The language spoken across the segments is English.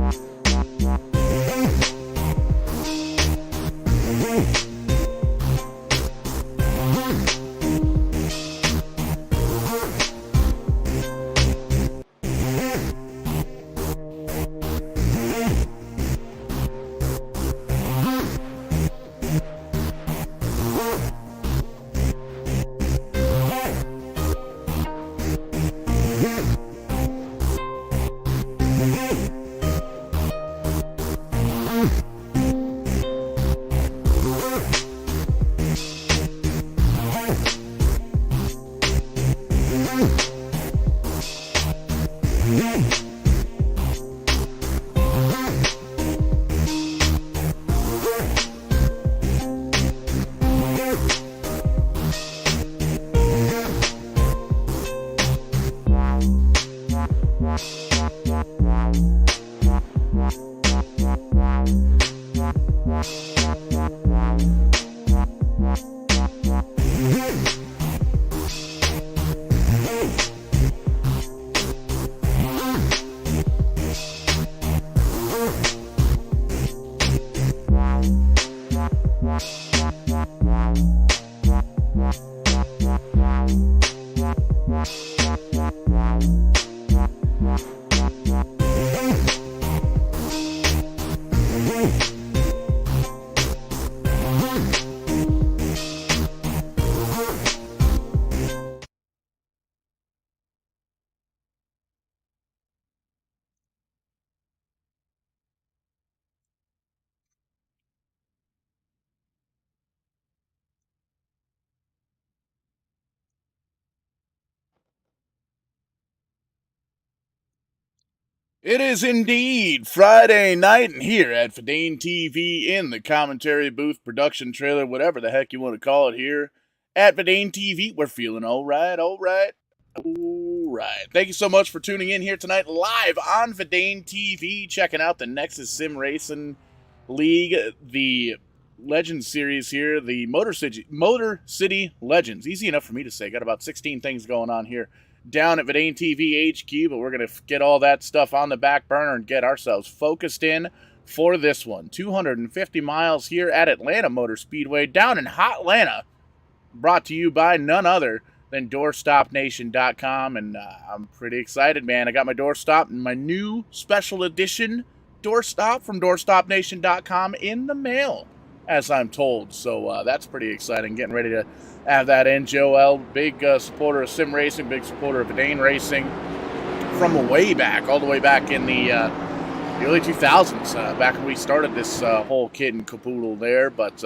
Yeah. It is indeed Friday night, and here at Fadane TV in the commentary booth, production trailer, whatever the heck you want to call it here at Fadane TV, we're feeling all right. Thank you so much for tuning in here tonight live on Fadane TV, checking out the NEXUS Sim Racing League, the Legends series here, the Motor City Legends. Easy enough for me to say. Got about 16 things going on here down at Fadane TV HQ, but we're going to get all that stuff on the back burner and get ourselves focused in for this one. 250 miles here at Atlanta Motor Speedway down in Hot Atlanta, brought to you by none other than DoorstopNation.com, and I'm pretty excited, man. I got my doorstop and my new special edition doorstop from DoorstopNation.com in the mail, as I'm told. So that's pretty exciting. Getting ready to have that in. Joel, big supporter of sim racing, big supporter of Fadane racing from way back, all the way back in the early 2000s, back when we started this whole kit and caboodle there. But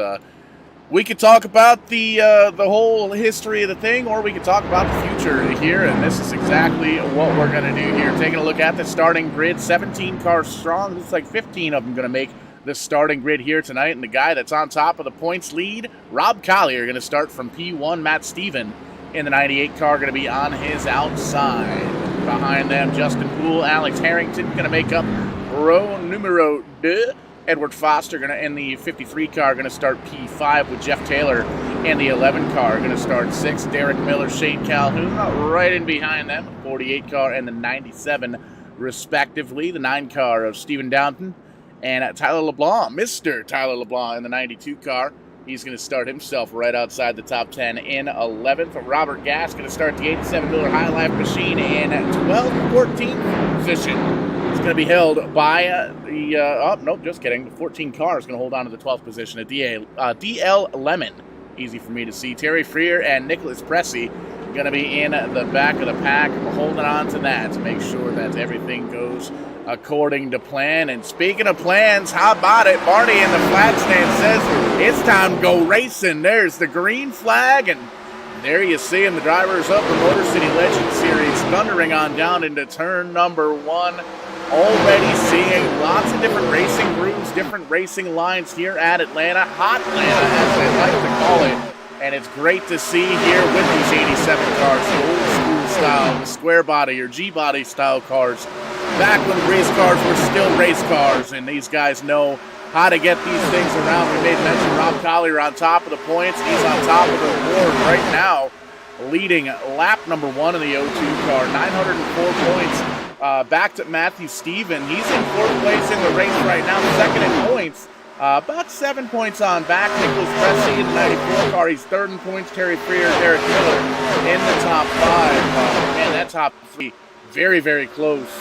we could talk about the whole history of the thing, or we could talk about the future here, and this is exactly what we're going to do here. Taking a look at the starting grid, 17 cars strong. Looks like 15 of them going to make the starting grid here tonight, and the guy that's on top of the points lead, Rob Collier, going to start from P1. Matt Steven in the 98 car going to be on his outside. Behind them, Justin Poole, Alex Harrington going to make up row numero 2. Edward Foster going to, in the 53 car, going to start P5 with Jeff Taylor in the 11 car, going to start 6. Derek Miller, Shane Calhoun right in behind them, 48 car and the 97 respectively. The 9 car of Stephen Downton and Tyler Leblanc, Mr. Tyler Leblanc in the 92 car. He's going to start himself right outside the top 10 in 11th. Robert Gass going to start the 87 Miller High Life Machine in 12th, 14th position. It's going to be held by just kidding. The 14 car is going to hold on to the 12th position at DL Lemon. Easy for me to see. Terry Freer and Nicholas Pressey going to be in the back of the pack, holding on to that to make sure that everything goes according to plan. And speaking of plans, how about it? Barney in the flat stand says it's time to go racing. There's the green flag, and there you see him, the drivers of the Motor City Legends Series thundering on down into turn number 1. Already seeing lots of different racing grooves, different racing lines here at Atlanta. Hot Atlanta, as they like to call it. And it's great to see here with these 87 cars, the old school style, the square body or G body style cars. Back when race cars were still race cars, and these guys know how to get these things around. We made mention Rob Collier on top of the points. He's on top of the board right now, leading lap number 1 in the 02 car, 904 points. Back to Matthew Steven. He's in 4th place in the race right now, 2nd in points. About 7 points on back. Nicholas Pressey in the 94 car. He's 3rd in points. Terry Freer, Derek Miller in the top 5. Man, that top 3 very, very close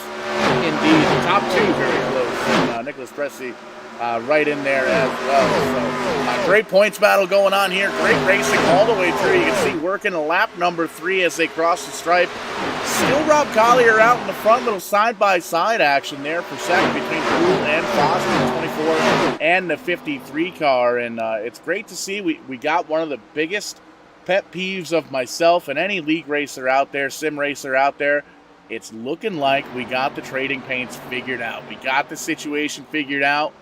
indeed. The top 2 very close. And Nicholas Pressey right in there as well. So great points battle going on here. Great racing all the way through. You can see working a lap number 3 as they cross the stripe. Still Rob Collier out in the front, little side-by-side action there for second between Poole and Foster, the 24 and the 53 car. And it's great to see. We got one of the biggest pet peeves of myself and any league racer out there, sim racer out there. It's looking like we got the trading paints figured out. We got the situation figured out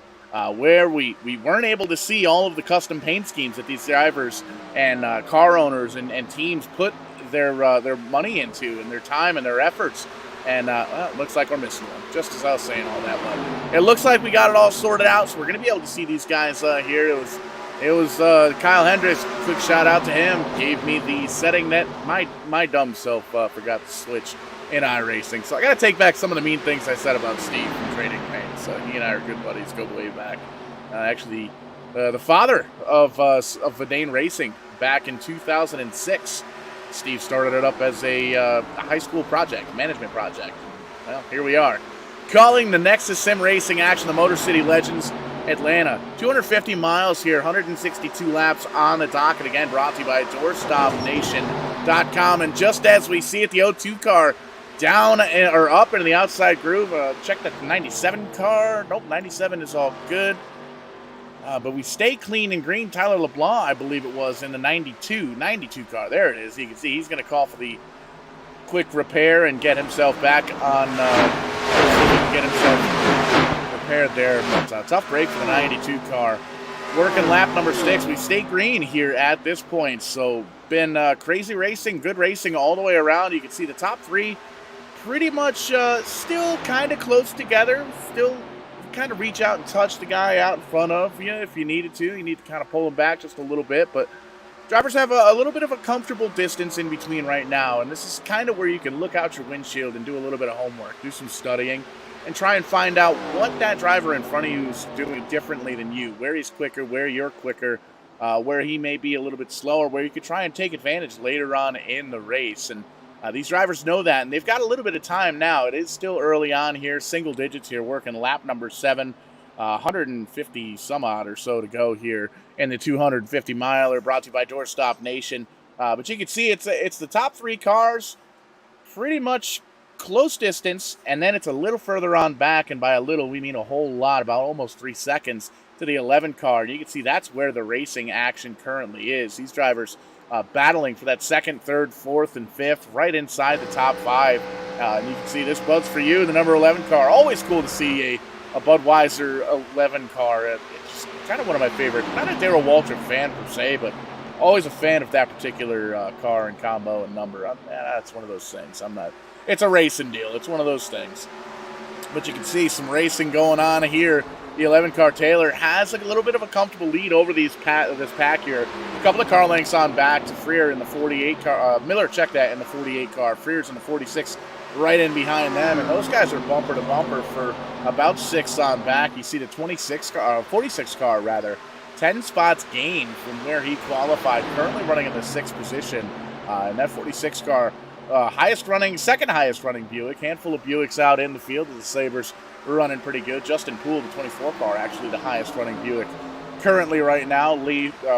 where we weren't able to see all of the custom paint schemes that these drivers and car owners and teams put their money into, and their time and their efforts. And it looks like we're missing one, just as I was saying all that. But it looks like we got it all sorted out, so we're going to be able to see these guys here. It was Kyle Hendricks. Quick shout out to him. Gave me the setting that my dumb self forgot to switch in iRacing. So I got to take back some of the mean things I said about Steve from Trading Paints. He and I are good buddies, go way back. Actually, the father of Fadane Racing back in 2006. Steve started it up as a high school project, management project. Well, here we are. Calling the NEXUS Sim Racing action, the Motor City Legends Atlanta. 250 miles here, 162 laps on the docket. Again, brought to you by DoorstopNation.com. And just as we see it, the 02 car down or up into the outside groove. Check the 97 car. Nope, 97 is all good. But we stay clean and green. Tyler LeBlanc, I believe it was, in the 92 car. There it is. You can see he's going to call for the quick repair and get himself back on get himself prepared there. But tough break for the 92 car. Working lap number 6. We stay green here at this point. So been crazy racing, good racing all the way around. You can see the top 3 pretty much still kind of close together. Still kind of reach out and touch the guy out in front of you if you needed to. You need to kind of pull him back just a little bit. But drivers have a little bit of a comfortable distance in between right now. And this is kind of where you can look out your windshield and do a little bit of homework, do some studying, and try and find out what that driver in front of you is doing differently than you, where he's quicker, where you're quicker, where he may be a little bit slower, where you could try and take advantage later on in the race. And these drivers know that, and they've got a little bit of time now. It is still early on here, single digits here, working lap number 7, 150 some odd or so to go here in the 250 miler, brought to you by Doorstop Nation. But you can see it's the top 3 cars, pretty much close distance, and then it's a little further on back, and by a little we mean a whole lot, about almost 3 seconds to the 11 car. And you can see that's where the racing action currently is. These drivers battling for that 2nd, 3rd, 4th, and 5th, right inside the top 5. And you can see this Bud's for you, the number 11 car. Always cool to see a Budweiser 11 car. It's just kind of one of my favorite. Not a Darrell Waltrip fan per se, but always a fan of that particular car and combo and number. That's one of those things. It's a racing deal. It's one of those things. But you can see some racing going on here. The 11 car Taylor has a little bit of a comfortable lead over this pack here. A couple of car lengths on back to Freer in the 48 car. Miller, check that, in the 48 car. Freer's in the 46 right in behind them. And those guys are bumper to bumper for about 6 on back. You see the 46 car, 46 car rather, 10 spots gained from where he qualified. Currently running in the 6th position. And that 46 car, second highest running Buick. Handful of Buicks out in the field. The Sabres were running pretty good. Justin Poole, the 24 car, actually the highest running Buick currently right now.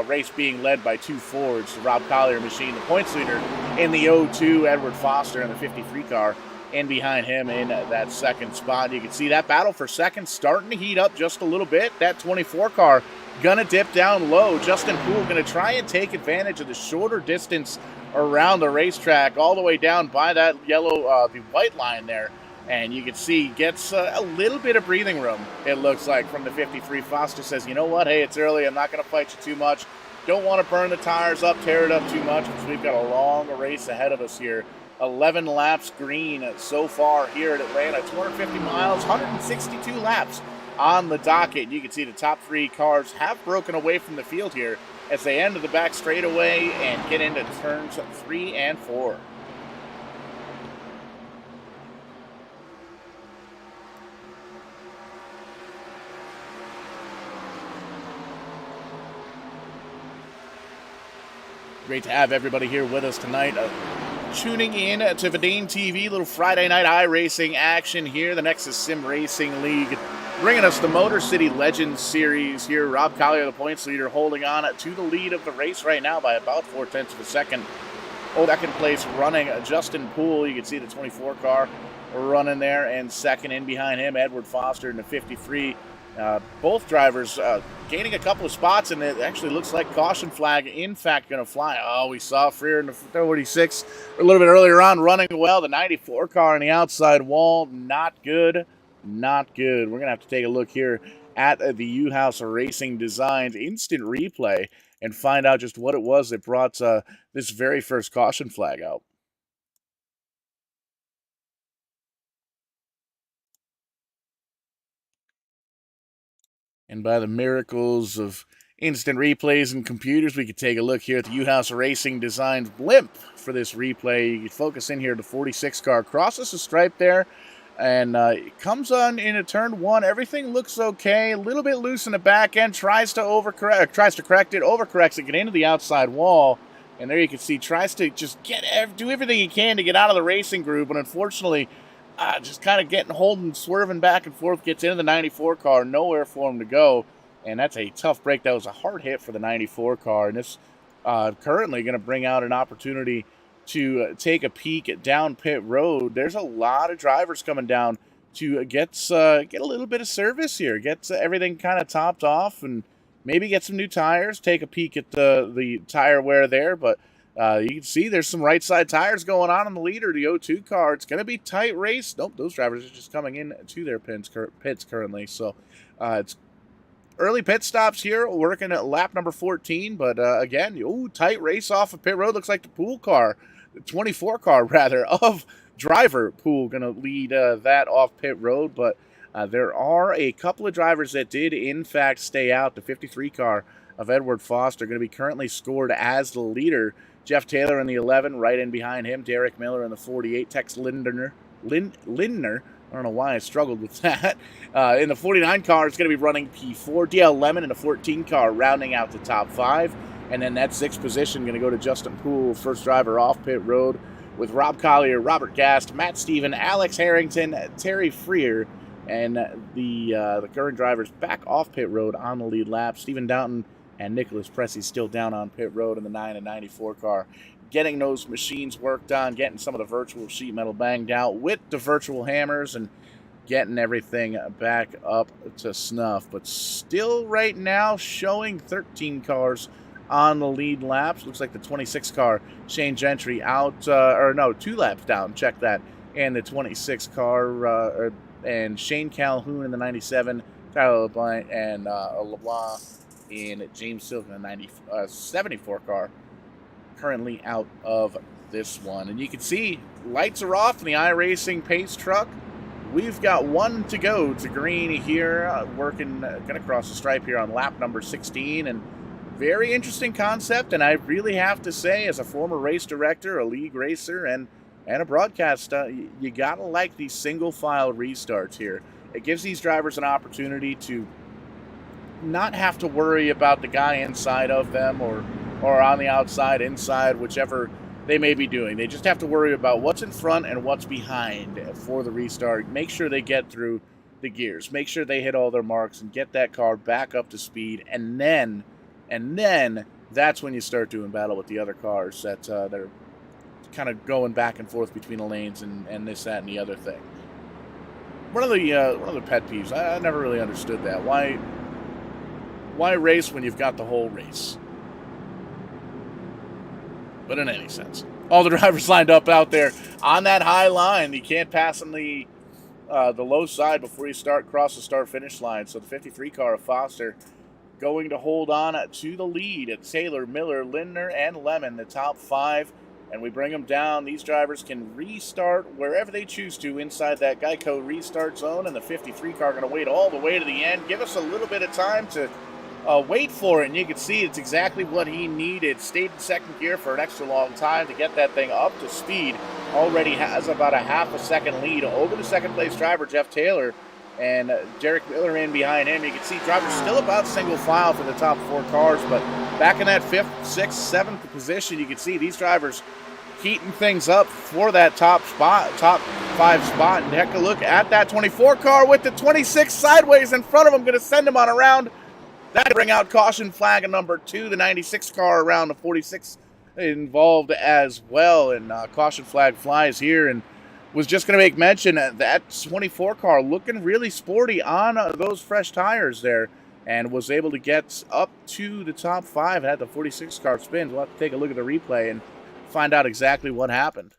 Race being led by 2 Fords. The Rob Collier machine, the points leader in the 02. Edward Foster in the 53 car. And behind him in that 2nd spot. You can see that battle for 2nd starting to heat up just a little bit. That 24 car gonna dip down low. Justin Poole gonna try and take advantage of the shorter distance around the racetrack, all the way down by that the white line there. And you can see gets a little bit of breathing room, it looks like, from the 53. Foster says, you know what, hey, it's early, I'm not going to fight you too much. Don't want to burn the tires up, tear it up too much, because we've got a long race ahead of us here. 11 laps green so far here at Atlanta. 250 miles, 162 laps on the docket. You can see the top 3 cars have broken away from the field here as they enter the back straightaway and get into turns 3 and 4. Great to have everybody here with us tonight. Tuning in to Verdane TV, little Friday night iRacing action here. The Nexus Sim Racing League bringing us the Motor City Legends Series here. Rob Collier, the points leader, holding on to the lead of the race right now by about 4/10 of a second. Second place running Justin Poole. You can see the 24 car running there, and second in behind him, Edward Foster in the 53. Both drivers gaining a couple of spots, and it actually looks like caution flag, in fact, going to fly. Oh, we saw Freer in the 46 a little bit earlier on running well. The 94 car on the outside wall, not good, not good. We're going to have to take a look here at the U-House Racing Designs instant replay and find out just what it was that brought this very first caution flag out. And by the miracles of instant replays and computers, we could take a look here at the U-House Racing Designs blimp for this replay. You can focus in here. The 46 car crosses the stripe there, and it comes on into turn 1. Everything looks okay. A little bit loose in the back end. Tries to correct it, overcorrects it, get into the outside wall. And there you can see, tries to just do everything he can to get out of the racing group, but unfortunately, just kind of holding, swerving back and forth, gets into the 94 car, nowhere for him to go, and that's a tough break. That was a hard hit for the 94 car, and this currently going to bring out an opportunity to take a peek down pit road. There's a lot of drivers coming down to get a little bit of service here, get everything kind of topped off, and maybe get some new tires, take a peek at the tire wear there, but You can see there's some right side tires going on the leader, the O2 car. It's going to be tight race. Nope, those drivers are just coming in to their pits currently. So it's early pit stops here, working at lap number 14. But again, tight race off of pit road. Looks like the pool car, the 24 car rather, of driver pool going to lead that off pit road. But there are a couple of drivers that did, in fact, stay out. The 53 car of Edward Foster going to be currently scored as the leader. Jeff Taylor in the 11, right in behind him. Derek Miller in the 48. Tex Lindner. I don't know why I struggled with that. In the 49 car, it's going to be running P4. DL Lemon in the 14 car, rounding out the top 5. And then that 6th position going to go to Justin Poole, first driver off pit road, with Rob Collier, Robert Gast, Matt Stephen, Alex Harrington, Terry Freer, and the current drivers back off pit road on the lead lap. Stephen Downton and Nicholas Pressey still down on pit road in the 9 and 94 car. Getting those machines worked on, getting some of the virtual sheet metal banged out with the virtual hammers, and getting everything back up to snuff. But still right now showing 13 cars on the lead laps. Looks like the 26 car, Shane Gentry, out, 2 laps down, check that. And the 26 car, and Shane Calhoun in the 97, Tyler LeBlanc, and Leblanc in James Silver in the 74 car, currently out of this one. And you can see lights are off in the iRacing pace truck. We've got one to go to green here, going to cross the stripe here on lap number 16. And very interesting concept, and I really have to say, as a former race director, a league racer, and a broadcast, you gotta like these single file restarts here. It gives these drivers an opportunity to not have to worry about the guy inside of them or on the outside, inside, whichever they may be doing. They just have to worry about what's in front and what's behind for the restart. Make sure they get through the gears. Make sure they hit all their marks and get that car back up to speed. And then that's when you start doing battle with the other cars that are kind of going back and forth between the lanes and this, that, and the other thing. One of the pet peeves, I never really understood that. Why race when you've got the whole race? But in any sense, all the drivers lined up out there on that high line. You can't pass on the low side before you cross the start-finish line. So the 53 car of Foster going to hold on to the lead at Taylor, Miller, Lindner, and Lemon, the top 5. And we bring them down. These drivers can restart wherever they choose to inside that Geico restart zone. And the 53 car going to wait all the way to the end. Give us a little bit of time to wait for it. And you can see it's exactly what he needed. Stayed in second gear for an extra long time to get that thing up to speed. Already has about a half a second lead over the second place driver, Jeff Taylor. And Derek Miller in behind him. You can see drivers still about single file for the top 4 cars. But back in that 5th, 6th, 7th position, you can see these drivers heating things up for that top 5 spot. And heck, a look at that 24 car with the 26 sideways in front of him. Going to send him on around. That bring out caution flag number 2. The 96 car around the 46 involved as well. And caution flag flies here. And was just going to make mention that 24 car looking really sporty on those fresh tires there, and was able to get up to the top 5 and had the 46 car spin. We'll have to take a look at the replay and find out exactly what happened.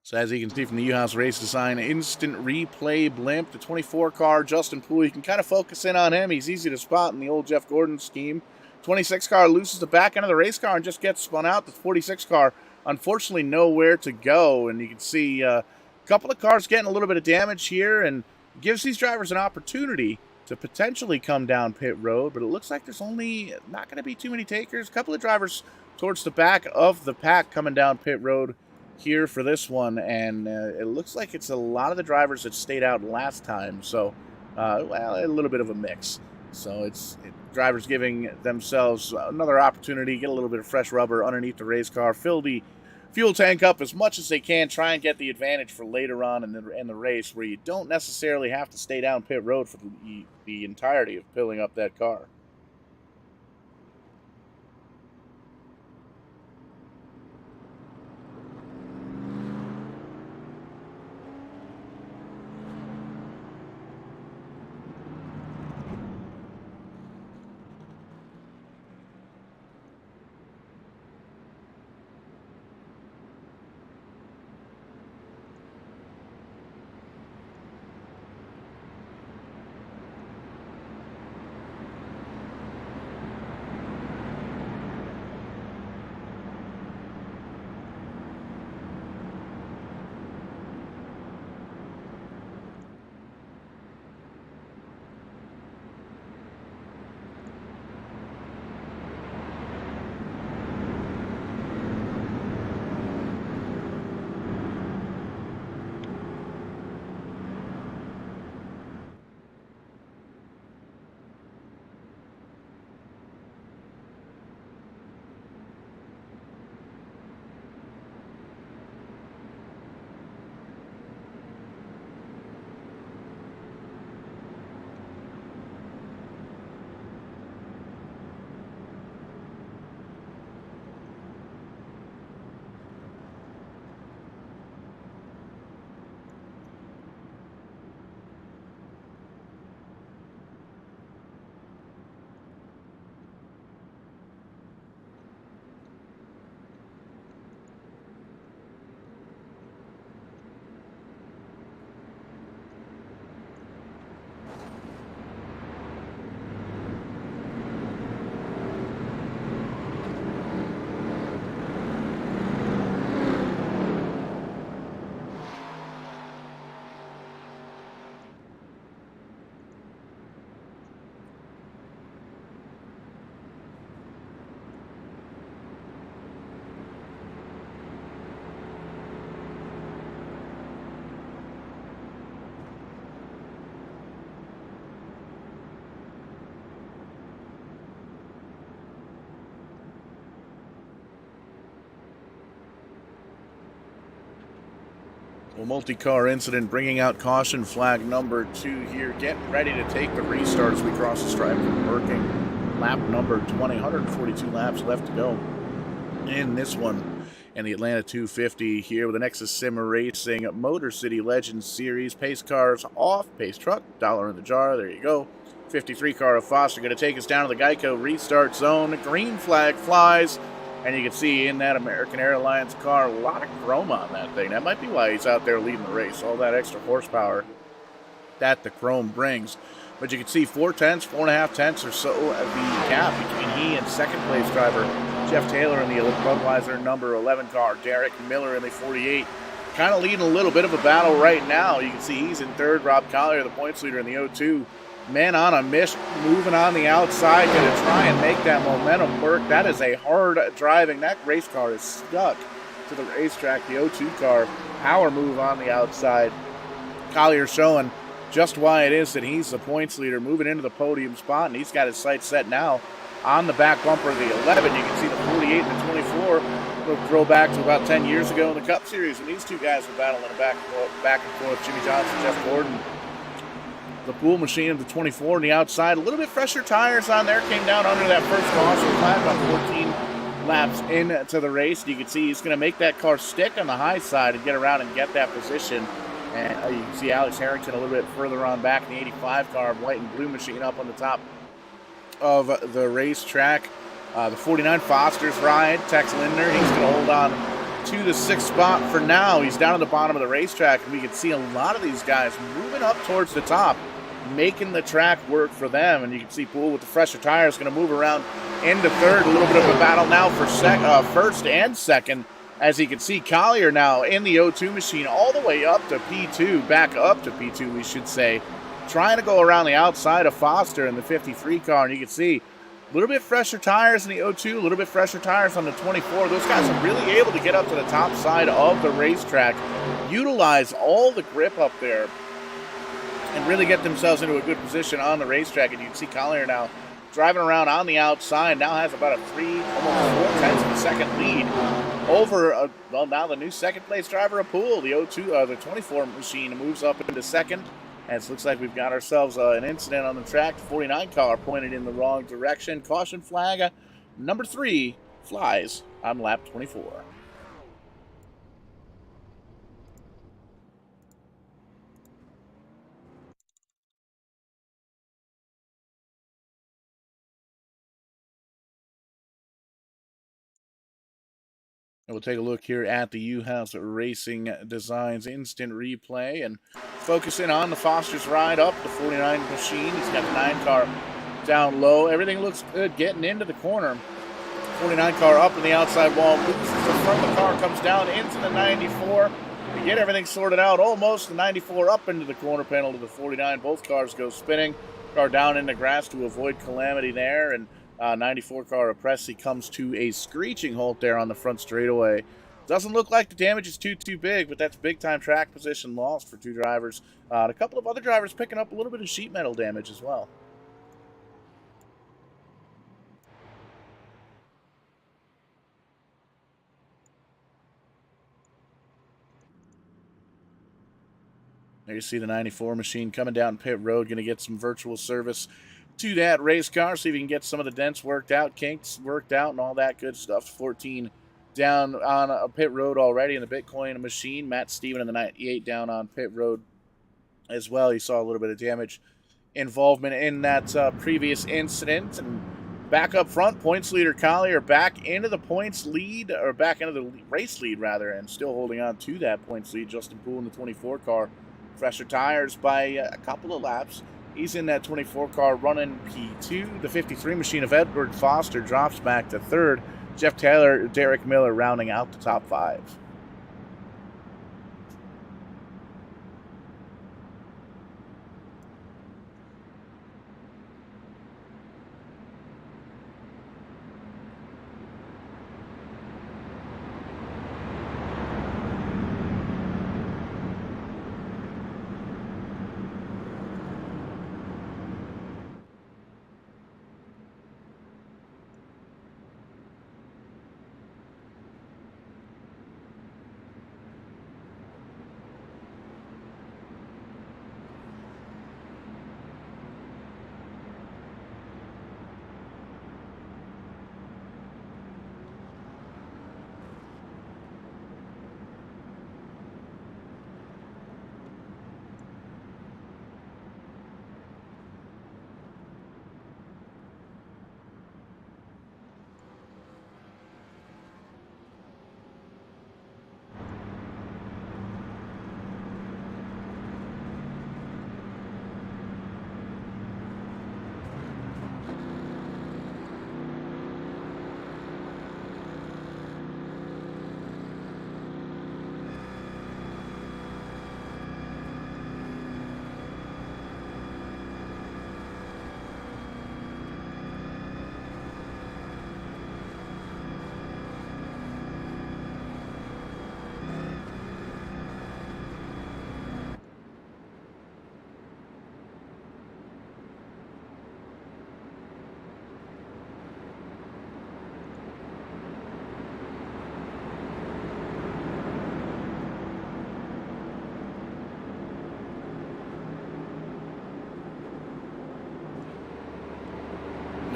So as you can see from the U-House Race Design instant replay blimp, the 24 car, Justin Poole, you can kind of focus in on him. He's easy to spot in the old Jeff Gordon scheme. 26 car loses the back end of the race car and just gets spun out. The 46 car, unfortunately, nowhere to go. And you can see a couple of cars getting a little bit of damage here, and gives these drivers an opportunity to potentially come down pit road. But it looks like there's only not going to be too many takers. A couple of drivers towards the back of the pack coming down pit road here for this one, and it looks like it's a lot of the drivers that stayed out last time. So, well, a little bit of a mix. So it's drivers giving themselves another opportunity, get a little bit of fresh rubber underneath the race car, fill the fuel tank up as much as they can, try and get the advantage for later on in the race, where you don't necessarily have to stay down pit road for the entirety of filling up that car. Well, multi-car incident bringing out caution flag number 2 here. Getting ready to take the restart as we cross the stripe from working. Lap number 20, 142 laps left to go in this one. And the Atlanta 250 here with the NEXUS Sim Racing Motor City Legends Series. Pace cars off, pace truck, $1 in the jar. There you go. 53 car of Foster going to take us down to the Geico restart zone. Green flag flies. And you can see in that American Airlines car, a lot of chrome on that thing. That might be why he's out there leading the race. All that extra horsepower that the chrome brings. But you can see 4.5 tenths or so of the gap between he and second place driver Jeff Taylor in the Budweiser number 11 car. Derek Miller in the 48. Kind of leading a little bit of a battle right now. You can see he's in third. Rob Collier, the points leader in the 02. Man on a miss, moving on the outside, going to try and make that momentum work. That is a hard driving. That race car is stuck to the racetrack. The 02 car, power move on the outside. Collier showing just why it is that he's the points leader, moving into the podium spot, and he's got his sights set now on the back bumper of the 11. You can see the 48 and the 24. We'll throw back to about 10 years ago in the Cup Series, and these two guys were battling back and forth. Jimmy Johnson, Jeff Gordon. The pool machine of the 24 on the outside. A little bit fresher tires on there. Came down under that first caution flag about 14 laps into the race. You can see he's going to make that car stick on the high side and get around and get that position. And you can see Alex Harrington a little bit further on back in the 85 car. White and blue machine up on the top of the racetrack. The 49 Foster's ride. Tex Lindner, he's going to hold on to the 6th spot for now. He's down at the bottom of the racetrack, and we can see a lot of these guys moving up towards the top, making the track work for them. And you can see Poole with the fresher tires going to move around into third. A little bit of a battle now for first and second, as you can see Collier now in the 02 machine all the way up to P2, back up to P2 we should say, trying to go around the outside of Foster in the 53 car. And you can see a little bit fresher tires in the 02, a little bit fresher tires on the 24. Those guys are really able to get up to the top side of the racetrack, utilize all the grip up there, and really get themselves into a good position on the racetrack. And you can see Collier now driving around on the outside, now has about a 3, almost 4 tenths of a second lead over, now the new second place driver of Poole. The the 24 machine moves up into second. And it looks like we've got ourselves an incident on the track. The 49 car pointed in the wrong direction. Caution flag number 3 flies on lap 24. And we'll take a look here at the U-House Racing Designs instant replay and focus in on the Foster's ride up the 49 machine. He's got the 9 car down low. Everything looks good getting into the corner. 49 car up in the outside wall, loses the front of the car, comes down into the 94. To get everything sorted out, almost the 94 up into the corner panel to the 49. Both cars go spinning. Car down in the grass to avoid calamity there, and 94 car of Presley comes to a screeching halt there on the front straightaway. Doesn't look like the damage is too big, but that's big time track position lost for 2 drivers. A couple of other drivers picking up a little bit of sheet metal damage as well. There you see the 94 machine coming down pit road, going to get some virtual service to that race car, see if you can get some of the dents worked out, kinks worked out, and all that good stuff. 14 down on a pit road already in the Bitcoin machine. Matt Steven in the 98 down on pit road as well. You saw a little bit of damage involvement in that previous incident. And back up front, points leader Collier back into the points lead, or back into the race lead rather, and still holding on to that points lead. Justin Poole in the 24 car. Fresher tires by a couple of laps. He's in that 24 car running P2. The 53 machine of Edward Foster drops back to third. Jeff Taylor, Derek Miller rounding out the top 5.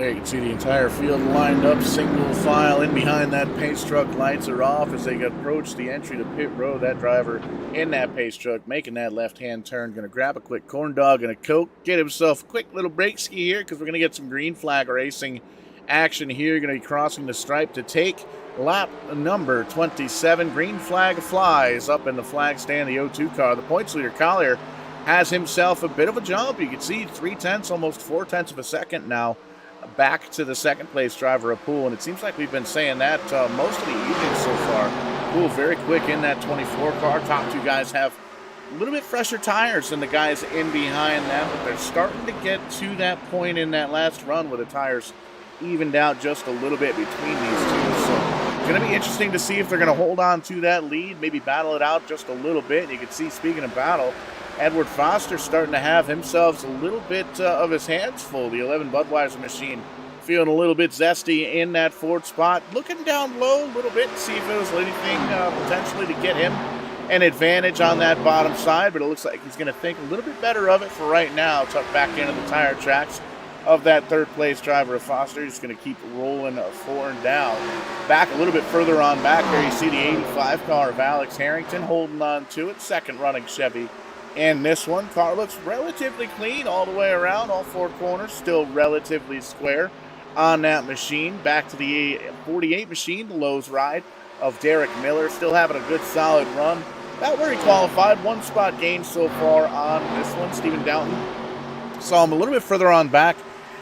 There you can see the entire field lined up, single file in behind that pace truck. Lights are off as they approach the entry to pit road. That driver in that pace truck making that left-hand turn. Going to grab a quick corn dog and a Coke. Get himself a quick little break ski here because we're going to get some green flag racing action here. Going to be crossing the stripe to take lap number 27. Green flag flies up in the flag stand, the O2 car. The points leader, Collier, has himself a bit of a jump. You can see 3/10, almost 4/10 of a second now, back to the second place driver of Poole, and it seems like we've been saying that most of the evening so far. Poole very quick in that 24 car. Top two guys have a little bit fresher tires than the guys in behind them, but they're starting to get to that point in that last run where the tires evened out just a little bit between these two. So it's going to be interesting to see if they're going to hold on to that lead, maybe battle it out just a little bit. And you can see, speaking of battle, Edward Foster starting to have himself a little bit of his hands full. The 11 Budweiser machine feeling a little bit zesty in that fourth spot. Looking down low a little bit to see if there was anything potentially to get him an advantage on that bottom side. But it looks like he's going to think a little bit better of it for right now. Tucked back into the tire tracks of that third place driver of Foster. He's going to keep rolling forward down. Back a little bit further on back there, you see the 85 car of Alex Harrington holding on to it. Second running Chevy. And this one, car looks relatively clean all the way around, all four corners, still relatively square on that machine. Back to the 48 machine, the Lowe's ride of Derek Miller, still having a good solid run. About where he qualified, one spot gain so far on this one. Stephen Downton saw him a little bit further on back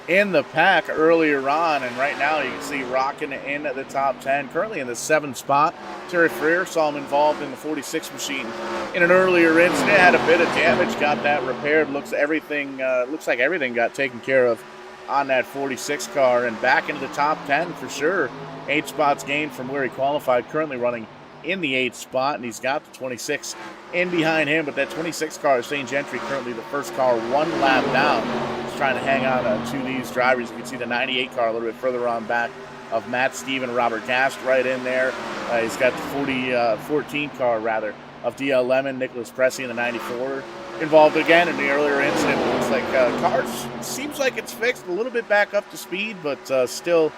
in the pack earlier on, and right now you can see rocking in the top 10, currently in the 7th spot. Terry Freer saw him involved in the 46 machine in an earlier incident, had a bit of damage, got that repaired. Looks like everything got taken care of on that 46 car, and back into the top 10 for sure. 8 spots gained from where he qualified, currently running in the 8th spot, and he's got the 26 in behind him, but that 26 car is St. Gentry, currently the first car one lap down. He's trying to hang on to these drivers. You can see the 98 car a little bit further on back of Matt Steven, Robert Gast right in there. He's got the 14 car rather of DL Lemon, Nicholas Pressey in the 94 involved again in the earlier incident. It looks like cars seems like it's fixed a little bit back up to speed, but still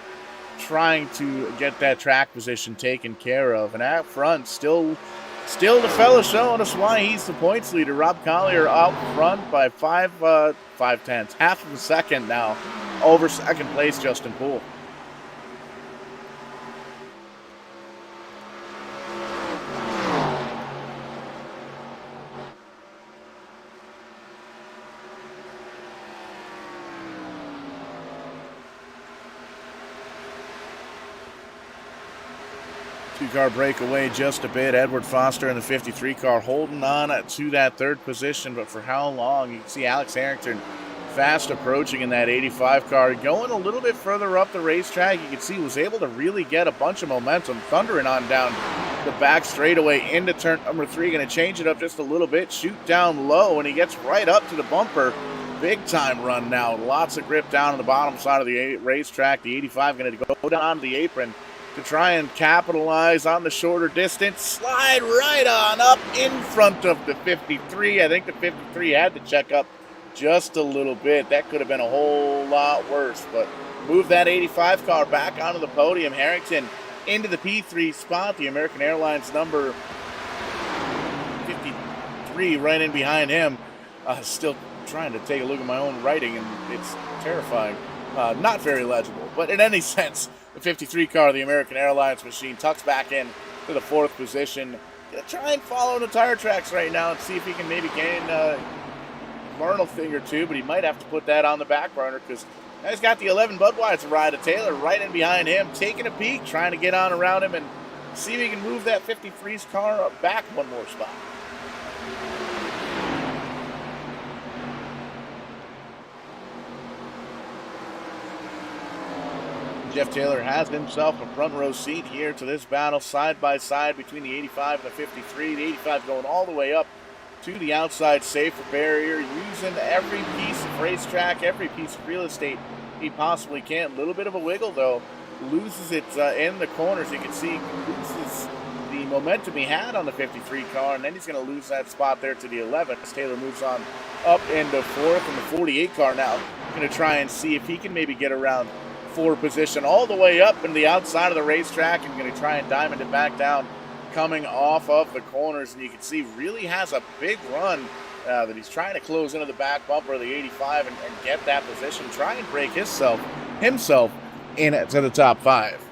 trying to get that track position taken care of. And out front, still the fella showing us why he's the points leader. Rob Collier out front by 5/10, half of a second now over second place Justin Poole. Two-car breakaway just a bit. Edward Foster in the 53 car holding on to that third position, but for how long? You can see Alex Harrington fast approaching in that 85 car. Going a little bit further up the racetrack, you can see he was able to really get a bunch of momentum, thundering on down the back straightaway into turn number 3. Going to change it up just a little bit, shoot down low, and he gets right up to the bumper. Big time run now. Lots of grip down on the bottom side of the racetrack. The 85 going to go down to the apron to try and capitalize on the shorter distance. Slide right on up in front of the 53. I think the 53 had to check up just a little bit. That could have been a whole lot worse, but move that 85 car back onto the podium. Harrington into the P3 spot. The American Airlines number 53 right in behind him. Still trying to take a look at my own writing, and it's terrifying. Not very legible, but in any sense, the 53 car, the American Airlines machine, tucks back in to the 4th position. Gonna try and follow the tire tracks right now and see if he can maybe gain learn a thing or two, but he might have to put that on the back burner because now he's got the 11 Budweiser ride of Taylor right in behind him, taking a peek, trying to get on around him and see if he can move that 53's car up back one more spot. Jeff Taylor has himself a front row seat here to this battle, side by side between the 85 and the 53. The 85 going all the way up to the outside safer barrier, using every piece of racetrack, every piece of real estate he possibly can. A little bit of a wiggle though, loses it in the corners. You can see loses the momentum he had on the 53 car, and then he's going to lose that spot there to the 11 as Taylor moves on up into 4th, and the 48 car now going to try and see if he can maybe get around for position all the way up in the outside of the racetrack and going to try and diamond it back down coming off of the corners. And you can see really has a big run that he's trying to close into the back bumper of the 85 and get that position, try and break himself into the top 5.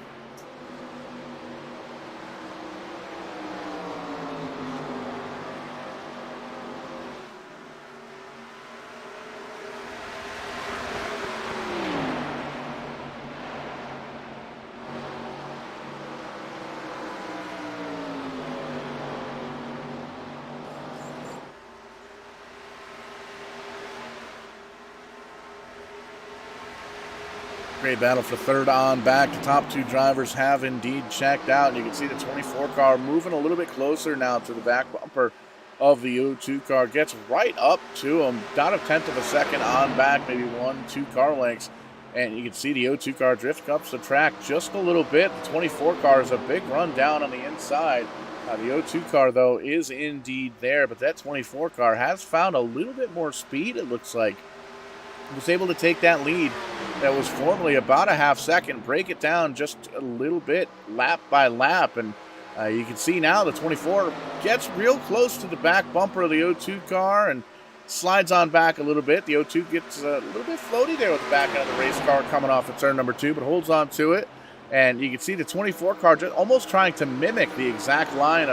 Great battle for third on back. The top 2 drivers have indeed checked out. And you can see the 24 car moving a little bit closer now to the back bumper of the 02 car. Gets right up to him. Down a tenth of a second on back, maybe 1-2 car lengths. And you can see the 02 car drift up the track just a little bit. The 24 car is a big run down on the inside. The 02 car, though, is indeed there. But that 24 car has found a little bit more speed, it looks like. Was able to take that lead that was formerly about a half second, break it down just a little bit lap by lap. And you can see now the 24 gets real close to the back bumper of the 02 car and slides on back a little bit. The 02 gets a little bit floaty there with the back end of the race car coming off of turn number 2, but holds on to it. And you can see the 24 car just almost trying to mimic the exact line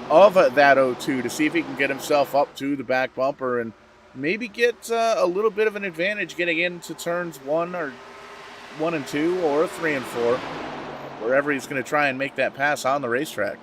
of that 02 to see if he can get himself up to the back bumper and maybe get a little bit of an advantage getting into turns 1 and 2 or 3 and 4, wherever he's going to try and make that pass on the racetrack.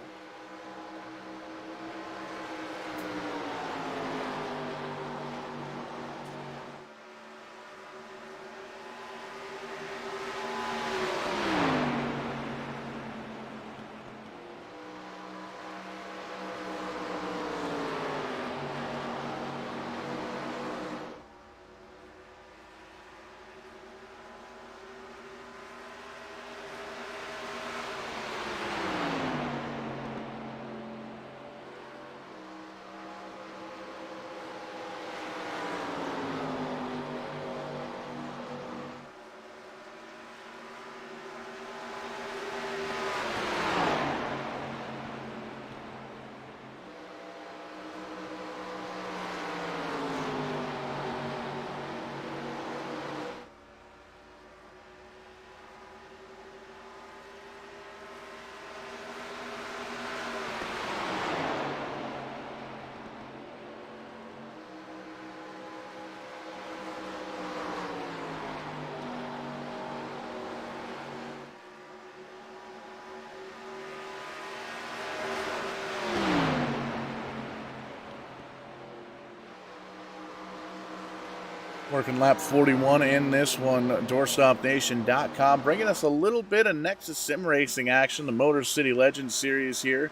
Working lap 41 in this one, DoorstopNation.com, bringing us a little bit of NEXUS sim racing action, the Motor City Legends Series here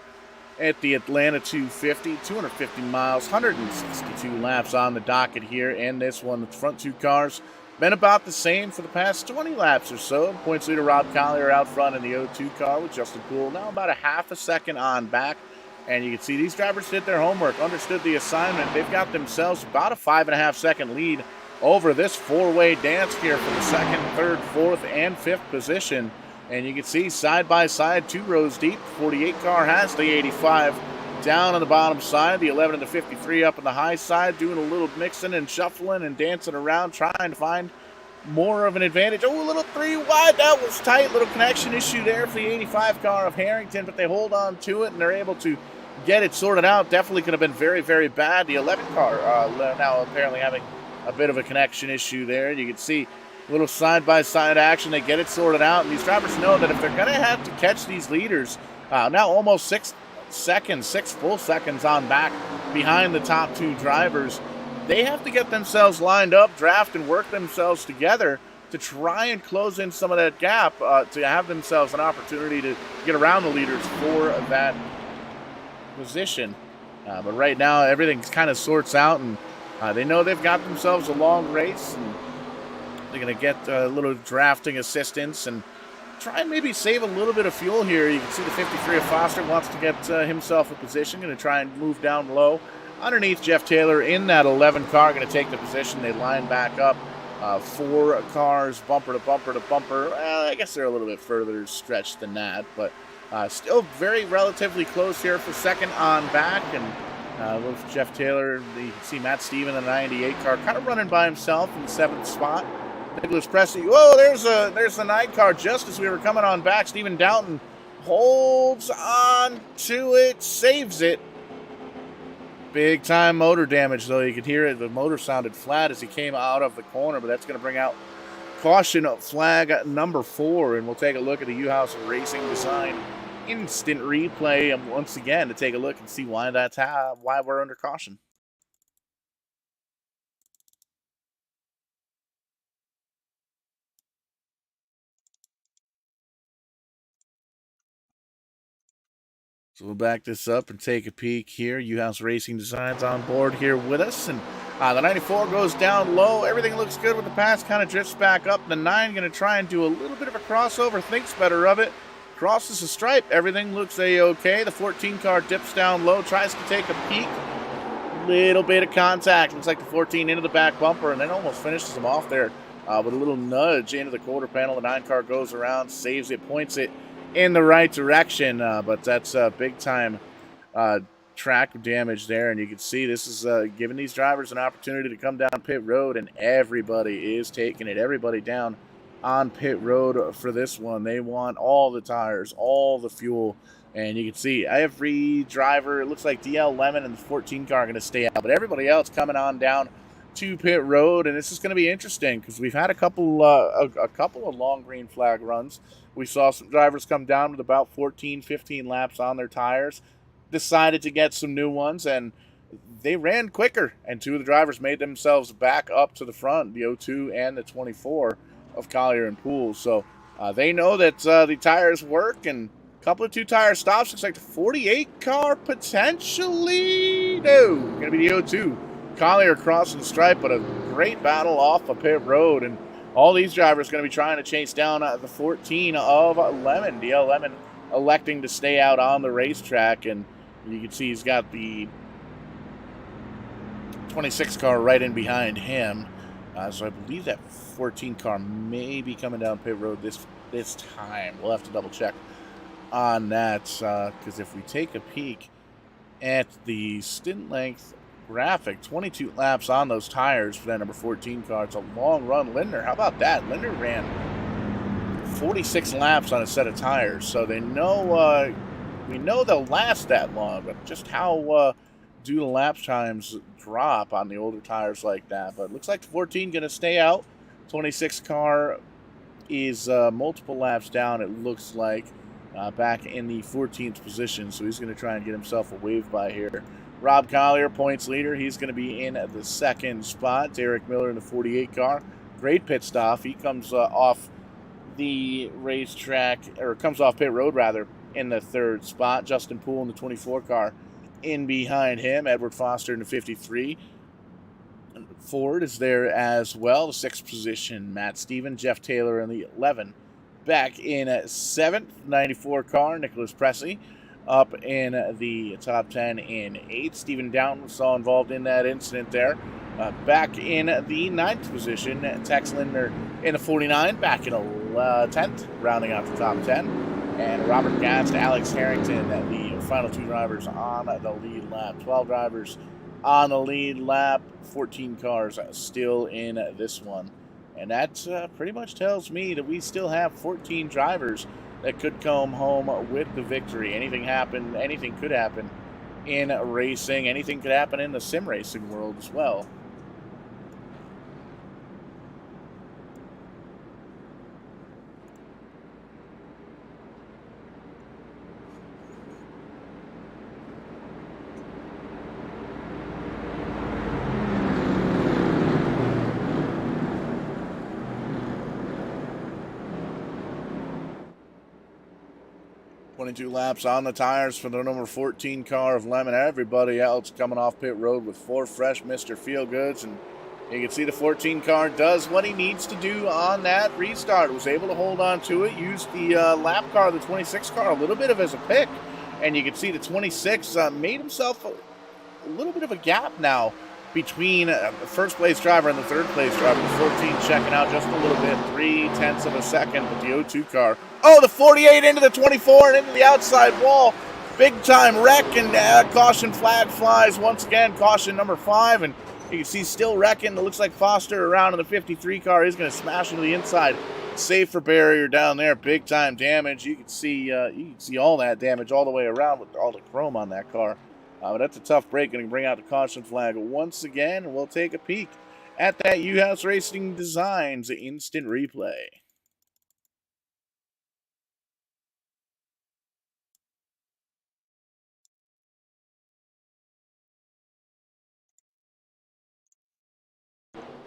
at the Atlanta 250, 250 miles, 162 laps on the docket here. And this one, the front 2 cars, been about the same for the past 20 laps or so. Points leader Rob Collier out front in the 02 car with Justin Poole, now about a half a second on back. And you can see these drivers did their homework, understood the assignment. They've got themselves about a 5.5 second lead over this 4-way dance here for the 2nd, 3rd, 4th, and 5th position. And you can see side by side, 2 rows deep. 48 car has the 85 down on the bottom side. The 11 and the 53 up on the high side, doing a little mixing and shuffling and dancing around, trying to find more of an advantage. Oh, a little 3 wide. That was tight. Little connection issue there for the 85 car of Harrington, but they hold on to it and they're able to get it sorted out. Definitely could have been very, very bad. The 11 car now apparently having a bit of a connection issue there. You can see a little side-by-side action. They get it sorted out, and these drivers know that if they're going to have to catch these leaders, now almost 6 full seconds on back behind the top 2 drivers, they have to get themselves lined up, draft, and work themselves together to try and close in some of that gap to have themselves an opportunity to get around the leaders for that position. But right now, everything kind of sorts out, and they know they've got themselves a long race, and they're going to get a little drafting assistance and try and maybe save a little bit of fuel here. You can see the 53 of Foster wants to get himself a position, going to try and move down low underneath Jeff Taylor in that 11 car, going to take the position. They line back up 4 cars bumper to bumper to bumper. Well, I guess they're a little bit further stretched than that, but still very relatively close here for second on back. And with Jeff Taylor, you can see Matt Steven in the 98 car kind of running by himself in the 7th spot. Nicholas Presley, whoa, there's the 9 car just as we were coming on back. Stephen Downton holds on to it, saves it. Big time motor damage, though. You could hear it. The motor sounded flat as he came out of the corner, but that's going to bring out caution flag number 4. And we'll take a look at the U-House Racing Design instant replay once again to take a look and see why why we're under caution. So we'll back this up and take a peek here. U-House Racing Designs on board here with us. And the 94 goes down low. Everything looks good with the pass. Kind of drifts back up. The 9 going to try and do a little bit of a crossover. Thinks better of it. Crosses the stripe. Everything looks a-okay. The 14 car dips down low. Tries to take a peek. Little bit of contact. Looks like the 14 into the back bumper. And then almost finishes him off there with a little nudge into the quarter panel. The 9 car goes around. Saves it. Points it in the right direction, but that's big time track damage there, and you can see this is giving these drivers an opportunity to come down pit road, and everybody is taking it. Everybody down on pit road for this one. They want all the tires, all the fuel, and you can see every driver, it looks like DL Lemon and the 14 car are going to stay out, but everybody else coming on down to pit road, and this is going to be interesting because we've had a couple of long green flag runs. We saw some drivers come down with about 14, 15 laps on their tires, decided to get some new ones, and they ran quicker, and 2 of the drivers made themselves back up to the front, the 02 and the 24 of Collier and Poole. So they know that the tires work, and a couple of 2-tire stops. Looks like the 48 car potentially, no, going to be the 02. Collier crossing the stripe, but a great battle off of pit road, and all these drivers are going to be trying to chase down the 14 of Lemon. DL Lemon electing to stay out on the racetrack, and you can see he's got the 26 car right in behind him. So I believe that 14 car may be coming down pit road this time. We'll have to double check on that, because if we take a peek at the stint length graphic, 22 laps on those tires for that number 14 car. It's a long run. Lindner, how about that? Lindner ran 46 laps on a set of tires, so they know we know they'll last that long, but just how do the lap times drop on the older tires like that? But it looks like the 14 going to stay out. 26 car is multiple laps down, it looks like, back in the 14th position, so he's going to try and get himself a wave by here. Rob Collier, points leader. He's going to be in the 2nd spot. Derek Miller in the 48 car. Great pit stop. He comes off the racetrack, or comes off pit road, rather, in the 3rd spot. Justin Poole in the 24 car in behind him. Edward Foster in the 53. Ford is there as well. The 6th position. Matt Steven, Jeff Taylor in the 11. Back in 7th, 94 car. Nicholas Presley up in the top 10 in 8th. Stephen Downton was all involved in that incident there. Back in the 9th position, Tex Lindner in the 49, back in 10th, rounding out the top 10. And Robert Gast, Alex Harrington, the final 2 drivers on the lead lap. 12 drivers on the lead lap, 14 cars still in this one. And that pretty much tells me that we still have 14 drivers that could come home with the victory. Anything could happen in racing. Anything could happen in the sim racing world as well. 22 laps on the tires for the number 14 car of Lemon. Everybody else coming off pit road with 4 fresh Mr. Feelgoods. And you can see the 14 car does what he needs to do on that restart. Was able to hold on to it. Used the lap car, the 26 car, a little bit of as a pick. And you can see the 26 made himself a little bit of a gap now between the first place driver and the third place driver. The 14 checking out just a little bit, 0.3 of a second, but the O2 car. Oh, the 48 into the 24 and into the outside wall. Big time wreck, and caution flag flies once again. Caution number 5, and you can see still wrecking. It looks like Foster around in the 53 car. He's going to smash into the inside. Safer barrier down there. Big time damage. You can see all that damage all the way around with all the chrome on that car. But that's a tough break. Going to bring out the caution flag once again. We'll take a peek at that U-House Racing Designs instant replay.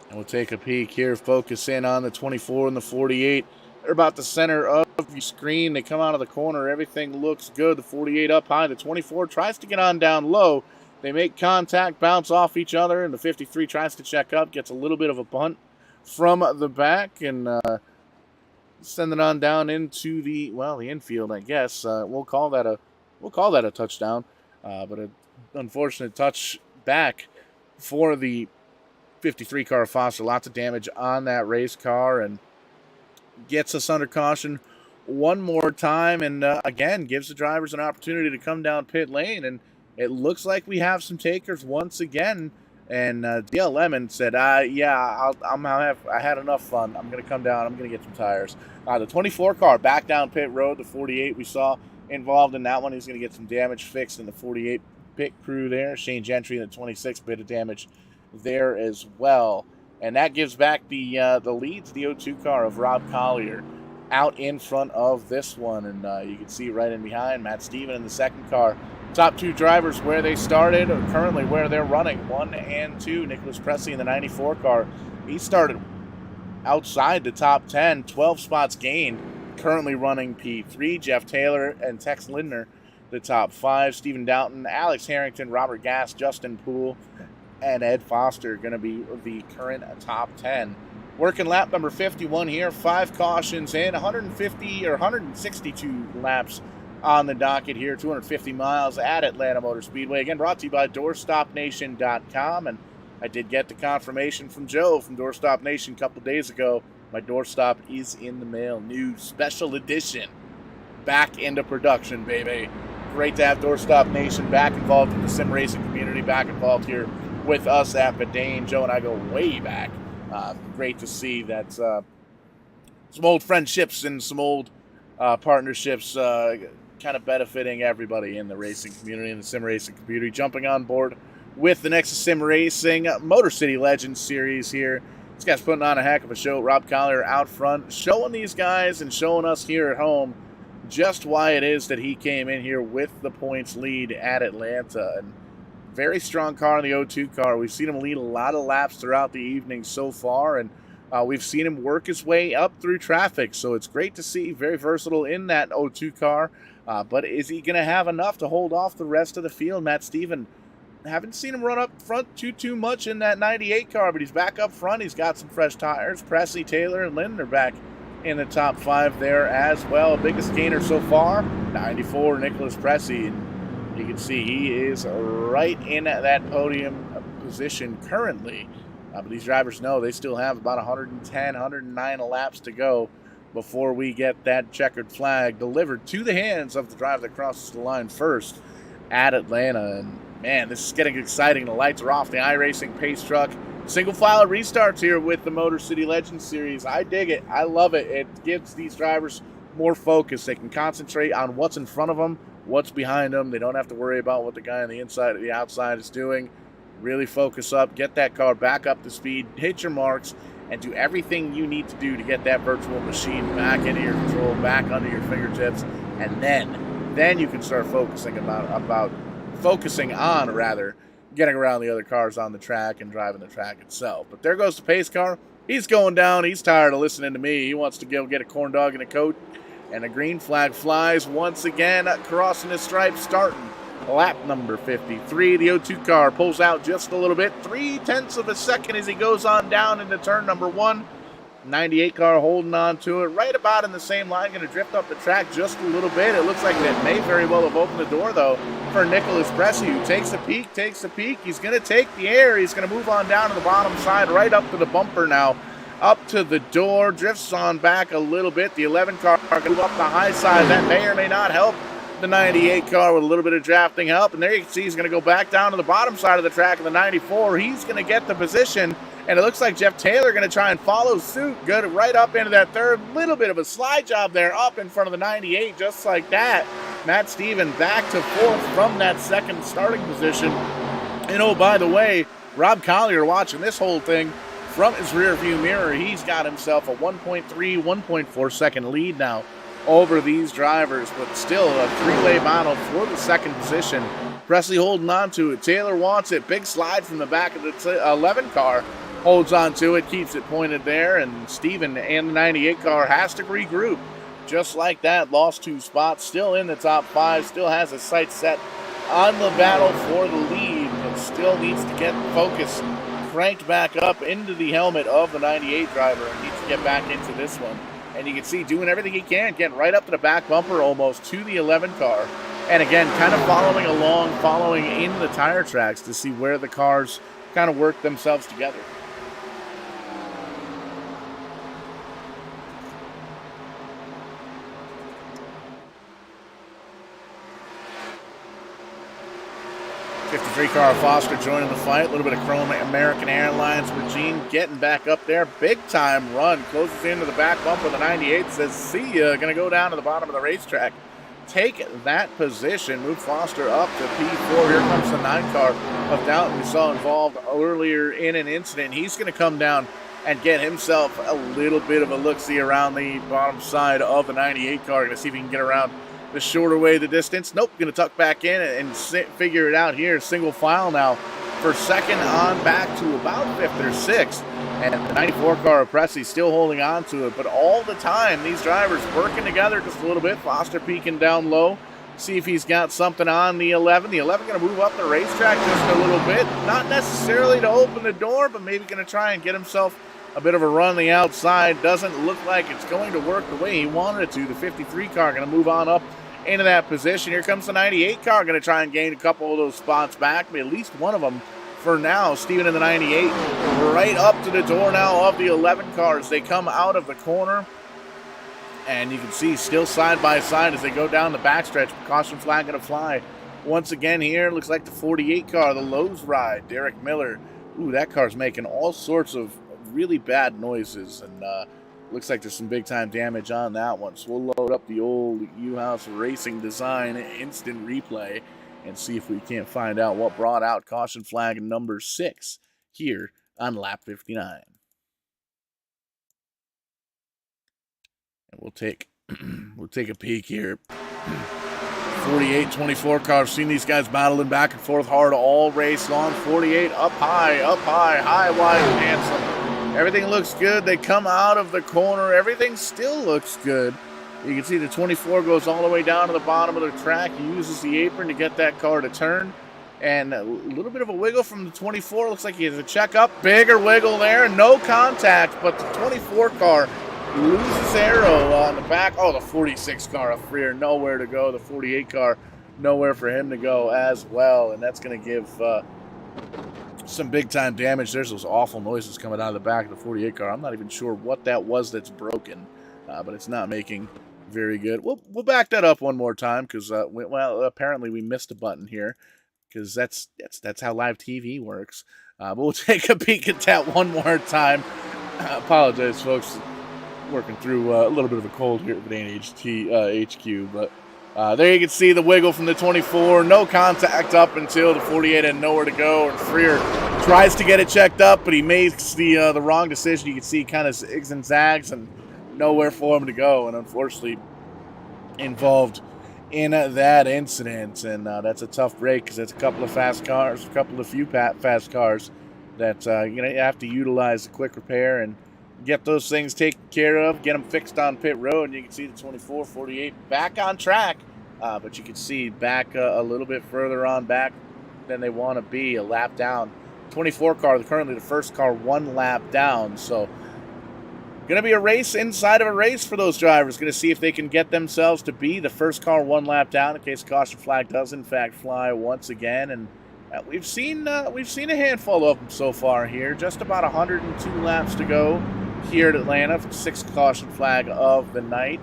And we'll take a peek here. Focus in on the 24 and the 48. They're about the center of your screen. They come out of the corner. Everything looks good. The 48 up high. The 24 tries to get on down low. They make contact, bounce off each other, and the 53 tries to check up, gets a little bit of a bunt from the back, and send it on down into the infield, I guess. We'll call that a touchdown, but an unfortunate touch back for the 53 car of Foster. Lots of damage on that race car, and gets us under caution one more time, and again gives the drivers an opportunity to come down pit lane. And it looks like we have some takers once again. And DL Lemon said, I had enough fun. I'm going to come down. I'm going to get some tires. The 24 car back down pit road. The 48 we saw involved in that one. He's going to get some damage fixed in the 48 pit crew there. Shane Gentry in the 26, bit of damage there as well. And that gives back the lead to the O2 car of Rob Collier out in front of this one. And you can see right in behind Matt Steven in the second car. Top 2 drivers where they started, or currently where they're running, 1 and 2. Nicholas Pressey in the 94 car. He started outside the top 10, 12 spots gained. Currently running P3. Jeff Taylor and Tex Lindner, the top 5. Stephen Doughton, Alex Harrington, Robert Gass, Justin Poole, and Ed Foster going to be the current top 10. Working lap number 51 here. 5 cautions in, 162 laps on the docket here, 250 miles at Atlanta Motor Speedway. Again, brought to you by DoorstopNation.com. And I did get the confirmation from Joe from Doorstop Nation a couple days ago. My doorstop is in the mail. New special edition. Back into production, baby. Great to have Doorstop Nation back involved in the sim racing community, back involved here with us at Verdane. Joe and I go way back. Great to see that some old friendships and some old partnerships kind of benefiting everybody in the racing community, in the sim racing community, jumping on board with the NEXUS Sim Racing Motor City Legends series here. This guy's putting on a heck of a show. Rob Collier out front, showing these guys and showing us here at home just why it is that he came in here with the points lead at Atlanta. And very strong car in the O2 car. We've seen him lead a lot of laps throughout the evening so far, and we've seen him work his way up through traffic. So it's great to see. Very versatile in that O2 car. But is he going to have enough to hold off the rest of the field? Matt Steven, haven't seen him run up front too much in that 98 car, but he's back up front. He's got some fresh tires. Pressey, Taylor, and Lindner back in the top 5 there as well. Biggest gainer so far, 94, Nicholas Pressey. And you can see he is right in that podium position currently. But these drivers know they still have about 110, 109 laps to go before we get that checkered flag delivered to the hands of the driver that crosses the line first at Atlanta. And man, this is getting exciting. The lights are off. The iRacing pace truck. Single file restarts here with the Motor City Legends Series. I dig it. I love it. It gives these drivers more focus. They can concentrate on what's in front of them, what's behind them. They don't have to worry about what the guy on the inside or the outside is doing. Really focus up, get that car back up to speed, hit your marks, and do everything you need to do to get that virtual machine back into your control, back under your fingertips, and then you can start focusing on getting around the other cars on the track and driving the track itself. But there goes the pace car. He's going down. He's tired of listening to me. He wants to go get a corn dog and a coat. And a green flag flies once again, crossing the stripe, starting lap number 53. The O2 car pulls out just a little bit, 0.3 of a second as he goes on down into turn number 1. 98 car holding on to it right about in the same line, going to drift up the track just a little bit. It looks like that may very well have opened the door, though, for Nicholas Pressey, who takes a peek. He's going to take the air. He's going to move on down to the bottom side, right up to the bumper now, up to the door, drifts on back a little bit. The 11 car going to move up the high side. That may or may not help the 98 car with a little bit of drafting help. And there you can see he's going to go back down to the bottom side of the track of the 94. He's going to get the position. And it looks like Jeff Taylor going to try and follow suit. Good, right up into that third. Little bit of a slide job there up in front of the 98, just like that. Matt Stephen back to fourth from that second starting position. And oh, by the way, Rob Collier watching this whole thing from his rear view mirror. He's got himself a 1.3, 1.4 second lead now over these drivers, but still a three-way battle for the second position. Pressey holding on to it. Taylor wants it. Big slide from the back of the 11 car. Holds on to it, keeps it pointed there, and Steven and the 98 car has to regroup. Just like that, lost 2 spots, still in the top 5, still has his sights set on the battle for the lead, but still needs to get focus cranked back up into the helmet of the 98 driver and needs to get back into this one. And you can see doing everything he can, getting right up to the back bumper almost to the 11 car. And again, kind of following along, following in the tire tracks to see where the cars kind of work themselves together. Car Foster joining the fight. A little bit of Chrome American Airlines. Regine getting back up there. Big time run. Closes into the back bumper. The 98 says, see ya. Going to go down to the bottom of the racetrack. Take that position. Move Foster up to P4. Here comes the 9 car of Doughton we saw involved earlier in an incident. He's going to come down and get himself a little bit of a look-see around the bottom side of the 98 car. Going to see if he can get around the shorter way the distance. Nope, going to tuck back in and figure it out here. Single file now for second on back to about 5th or 6th. And the 94 car of Pressey still holding on to it. But all the time, these drivers working together just a little bit. Foster peeking down low. See if he's got something on the 11. The 11 going to move up the racetrack just a little bit. Not necessarily to open the door, but maybe going to try and get himself a bit of a run on the outside. Doesn't look like it's going to work the way he wanted it to. The 53 car going to move on up into that position. Here comes the 98 car, going to try and gain a couple of those spots back, but at least one of them for now. Steven in the 98 right up to the door now of the 11 cars. They come out of the corner, and you can see still side by side as they go down the backstretch. Caution flag going to fly once again here. Looks like the 48 car, the Lowe's ride, Derek Miller. Ooh, that car's making all sorts of really bad noises, and looks like there's some big-time damage on that one. So we'll load up the old U-House Racing Design instant replay and see if we can't find out what brought out caution flag number 6 here on lap 59. And we'll take a peek here. 48-24 car. I've seen these guys battling back and forth hard all race long. 48 up high, wide, and handsome. Everything looks good. They come out of the corner. Everything still looks good. You can see the 24 goes all the way down to the bottom of the track. He uses the apron to get that car to turn. And a little bit of a wiggle from the 24. Looks like he has a check up. Bigger wiggle there. No contact, but the 24 car loses arrow on the back. Oh, the 46 car up rear. Nowhere to go. The 48 car, nowhere for him to go as well. And that's going to give some big-time damage. There's those awful noises coming out of the back of the 48 car. I'm not even sure what that was that's broken, but it's not making very good. We'll back that up one more time because, well, apparently we missed a button here because that's how live TV works. But we'll take a peek at that one more time. I apologize, folks. Working through a little bit of a cold here at the NHT HQ, but there you can see the wiggle from the 24. No contact up until the 48 had nowhere to go. And Freer tries to get it checked up, but he makes the wrong decision. You can see kind of zigs and zags and nowhere for him to go. And unfortunately involved in that incident. And that's a tough break because it's a couple of fast cars, a couple of few fast cars that you have to utilize a quick repair and get those things taken care of, get them fixed on pit road. And you can see the 24, 48 back on track, but you can see back a little bit further on back than they want to be, a lap down. 24 car, currently the first car, 1 lap down. So Going to be a race inside of a race for those drivers. Going to see if they can get themselves to be the first car one lap down in case the caution flag does in fact fly once again. And we've seen a handful of them so far here. Just about 102 laps to go here at Atlanta for the 6th caution flag of the night.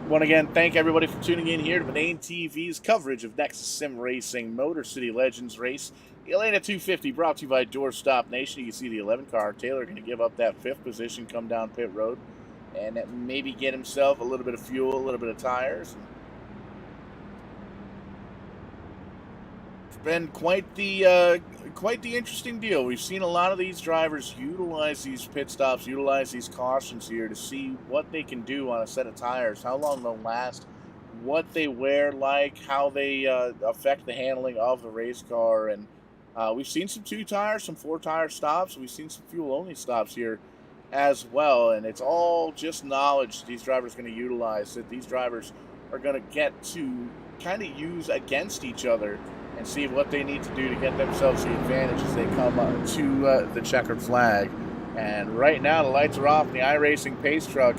Want to again thank everybody for tuning in here to Verdane TV's coverage of NEXUS Sim Racing Motor City Legends Race. The Atlanta 250 brought to you by Doorstop Nation. You can see the 11 car. Taylor going to give up that 5th position, come down pit road, and maybe get himself a little bit of fuel, a little bit of tires. It's been quite the interesting deal. We've seen a lot of these drivers utilize these pit stops, utilize these cautions here to see what they can do on a set of tires, how long they'll last, what they wear like, how they affect the handling of the race car. And we've seen some 2-tire, some 4-tire stops. We've seen some fuel-only stops here as well. And it's all just knowledge these drivers are going to utilize, that these drivers are going to get to kind of use against each other and see what they need to do to get themselves the advantage as they come to the checkered flag. And right now, the lights are off in the iRacing pace truck.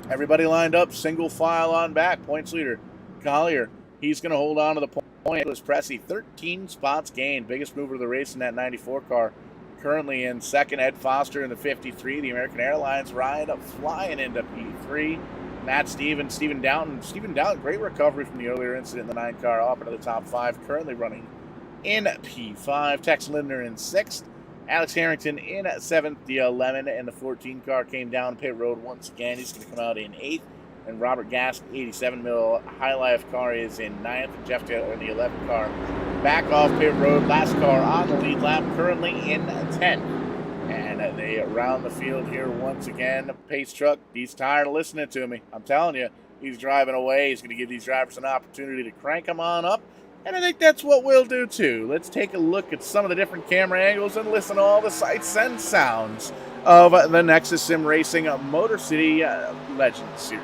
Everybody lined up, single file on back. Points leader, Collier. He's going to hold on to the point. Nicholas Pressey, 13 spots gained. Biggest mover of the race in that 94 car. Currently in second, Ed Foster in the 53. The American Airlines ride up flying into P3. Matt Stevens, Stephen Downton, great recovery from the earlier incident in the 9 car, up into the top 5, currently running in P5. Tex Lindner in 6th. Alex Harrington in 7th. The 11 and the 14 car came down pit road once again. He's going to come out in 8th. And Robert Gask, 87 mil High Life car, is in 9th. And Jeff Taylor in the 11th car back off pit road. Last car on the lead lap, currently in 10th. And they round the field here once again. The pace truck, he's tired of listening to me. I'm telling you, he's driving away. He's going to give these drivers an opportunity to crank them on up. And I think that's what we'll do too. Let's take a look at some of the different camera angles and listen to all the sights and sounds of the NEXUS Sim Racing Motor City Legends Series.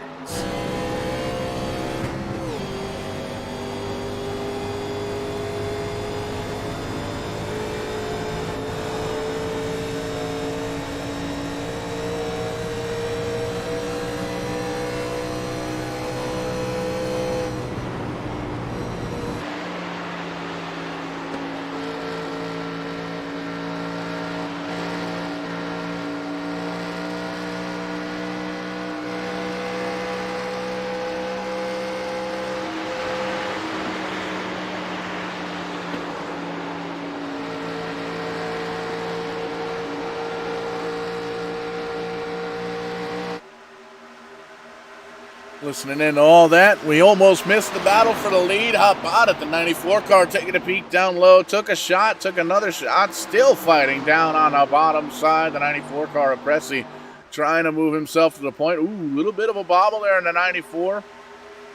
Listening in to all that, we almost missed the battle for the lead. How about it? The 94 car taking a peek down low, took a shot, took another shot, still fighting down on the bottom side. The 94 car of Pressey trying to move himself to the point. Ooh, a little bit of a bobble there in the 94.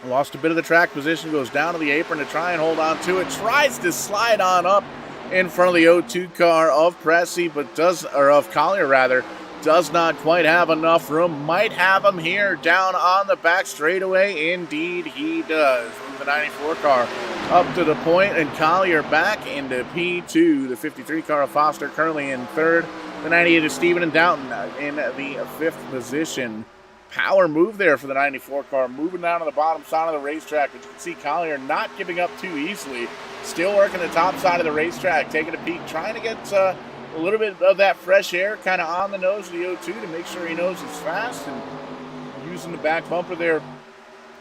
Lost a bit of the track position, goes down to the apron to try and hold on to it. Tries to slide on up in front of the 02 car of Pressey, but of Collier rather. Does not quite have enough room. Might have him here down on the back straightaway. Indeed, he does. Move the 94 car up to the point, and Collier back into P2. The 53 car of Foster currently in 3rd. The 98 is Stephen and Downton in the 5th position. Power move there for the 94 car, moving down to the bottom side of the racetrack. But you can see Collier not giving up too easily. Still working the top side of the racetrack, taking a peek, trying to get a little bit of that fresh air kind of on the nose of the 02 to make sure he knows he's fast, and using the back bumper there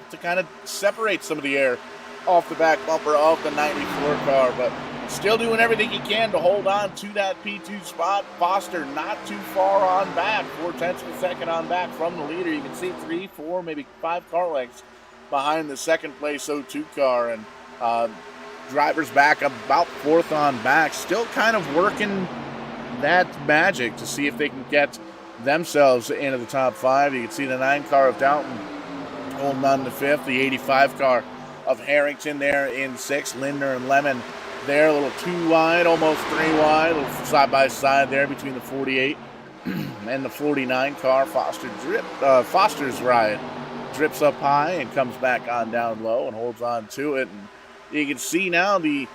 to kind of separate some of the air off the back bumper of the 94 car, but still doing everything he can to hold on to that P2 spot. Foster not too far on back, 0.4 of a second on back from the leader. You can see 3, 4, maybe 5 car lengths behind the second place 02 car, and drivers back about 4th on back, still kind of working that magic to see if they can get themselves into the top 5. You can see the 9 car of Downton holding on to 5th, the 85 car of Harrington there in 6th, Lindner and Lemon there a little 2 wide, almost 3 wide, a little side by side there between the 48 and the 49 car. Foster's ride drips up high and comes back on down low and holds on to it, and you can see now the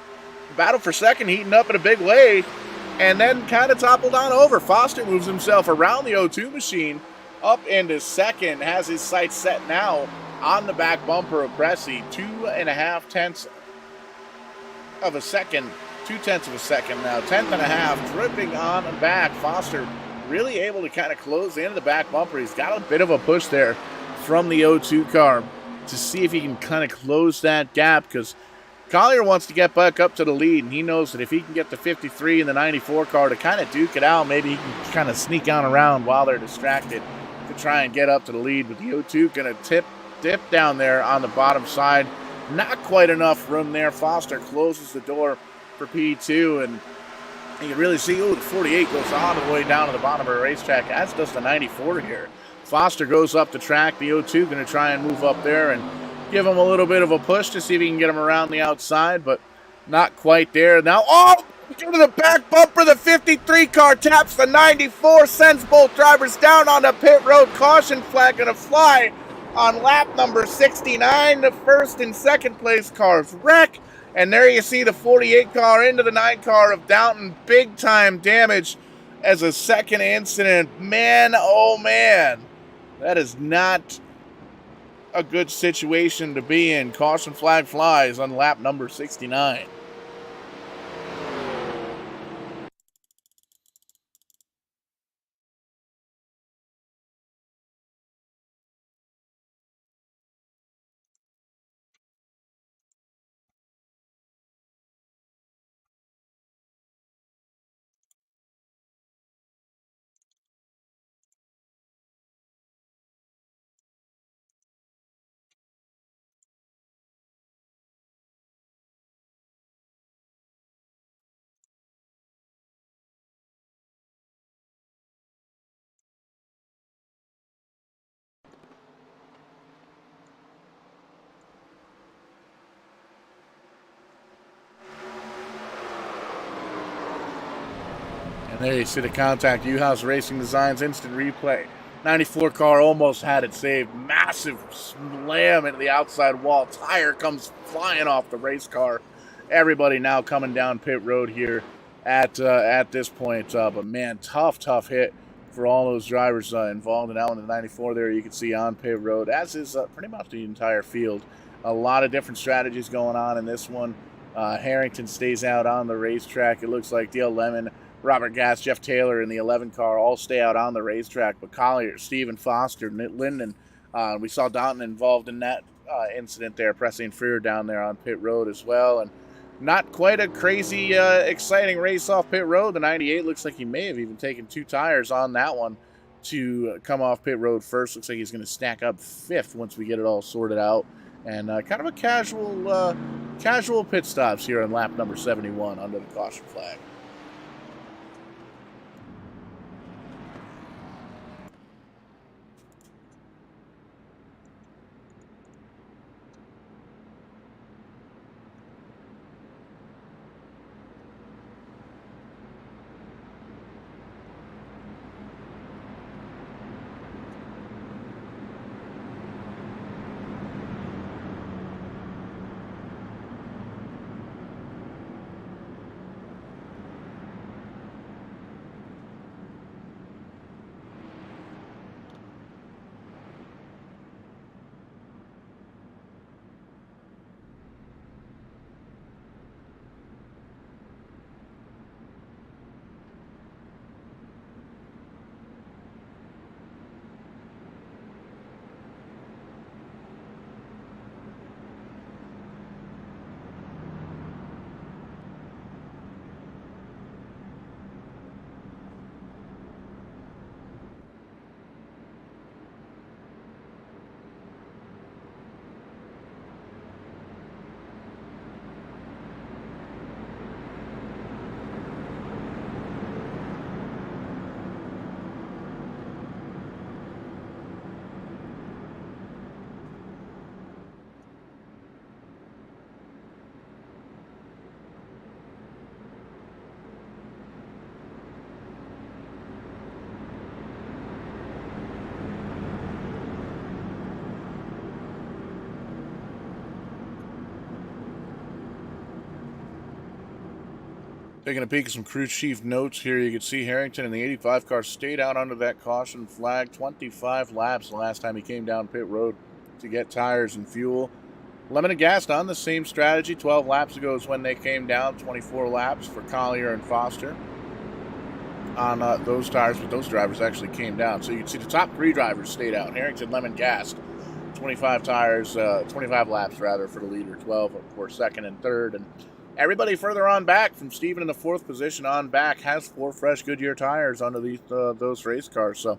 battle for second heating up in a big way, and then kind of toppled on over. Foster moves himself around the 02 machine, up into second, has his sights set now on the back bumper of Cressy. 2.5 tenths of a second, 2/10 of a second now, 10.5, dripping on the back. Foster really able to kind of close into the back bumper. He's got a bit of a push there from the 02 car to see if he can kind of close that gap, because Collier wants to get back up to the lead, and he knows that if he can get the 53 and the 94 car to kind of duke it out, maybe he can kind of sneak on around while they're distracted to try and get up to the lead. But the 02 going to dip down there on the bottom side. Not quite enough room there. Foster closes the door for P2, and you can really see, the 48 goes all the way down to the bottom of the racetrack, as does the 94 here. Foster goes up the track. The 02 going to try and move up there and give him a little bit of a push to see if he can get him around the outside, but not quite there. Now, go to the back bumper. The 53 car taps the 94, sends both drivers down on the pit road. Caution flag going to fly on lap number 69. The first and second place cars wreck. And there you see the 48 car into the 9 car of Downton. Big time damage as a second incident. Man, oh man. That is not a good situation to be in. Caution flag flies on lap number 69. And there you see the contact. U-House Racing Designs instant replay. 94 car almost had it saved. Massive slam into the outside wall. Tire comes flying off the race car. Everybody now coming down pit road here at this point. But man, tough hit for all those drivers involved in that one. The 94 there you can see on pit road, as is pretty much the entire field. A lot of different strategies going on in this one. Harrington stays out on the racetrack. It looks like Dale Lemon, Robert Gass, Jeff Taylor in the 11 car all stay out on the racetrack, but Collier, Stephen Foster, Linden, we saw Downton involved in that incident there, pressing Freer down there on pit road as well. And not quite a crazy, exciting race off pit road. The 98 looks like he may have even taken 2 tires on that one to come off pit road first. Looks like he's going to stack up 5th once we get it all sorted out. And kind of a casual pit stops here on lap number 71 under the caution flag. Taking a peek at some crew chief notes here, you can see Harrington in the 85 car stayed out under that caution flag. 25 laps the last time he came down pit road to get tires and fuel. Lemon and Gas on the same strategy. 12 laps ago is when they came down. 24 laps for Collier and Foster on those tires, but those drivers actually came down. So you can see the top 3 drivers stayed out. Harrington, Lemon, Gas. 25 tires, 25 laps rather for the leader. 12 for second and third, and everybody further on back, from Steven in the 4th position on back, has 4 fresh Goodyear tires under those race cars. So,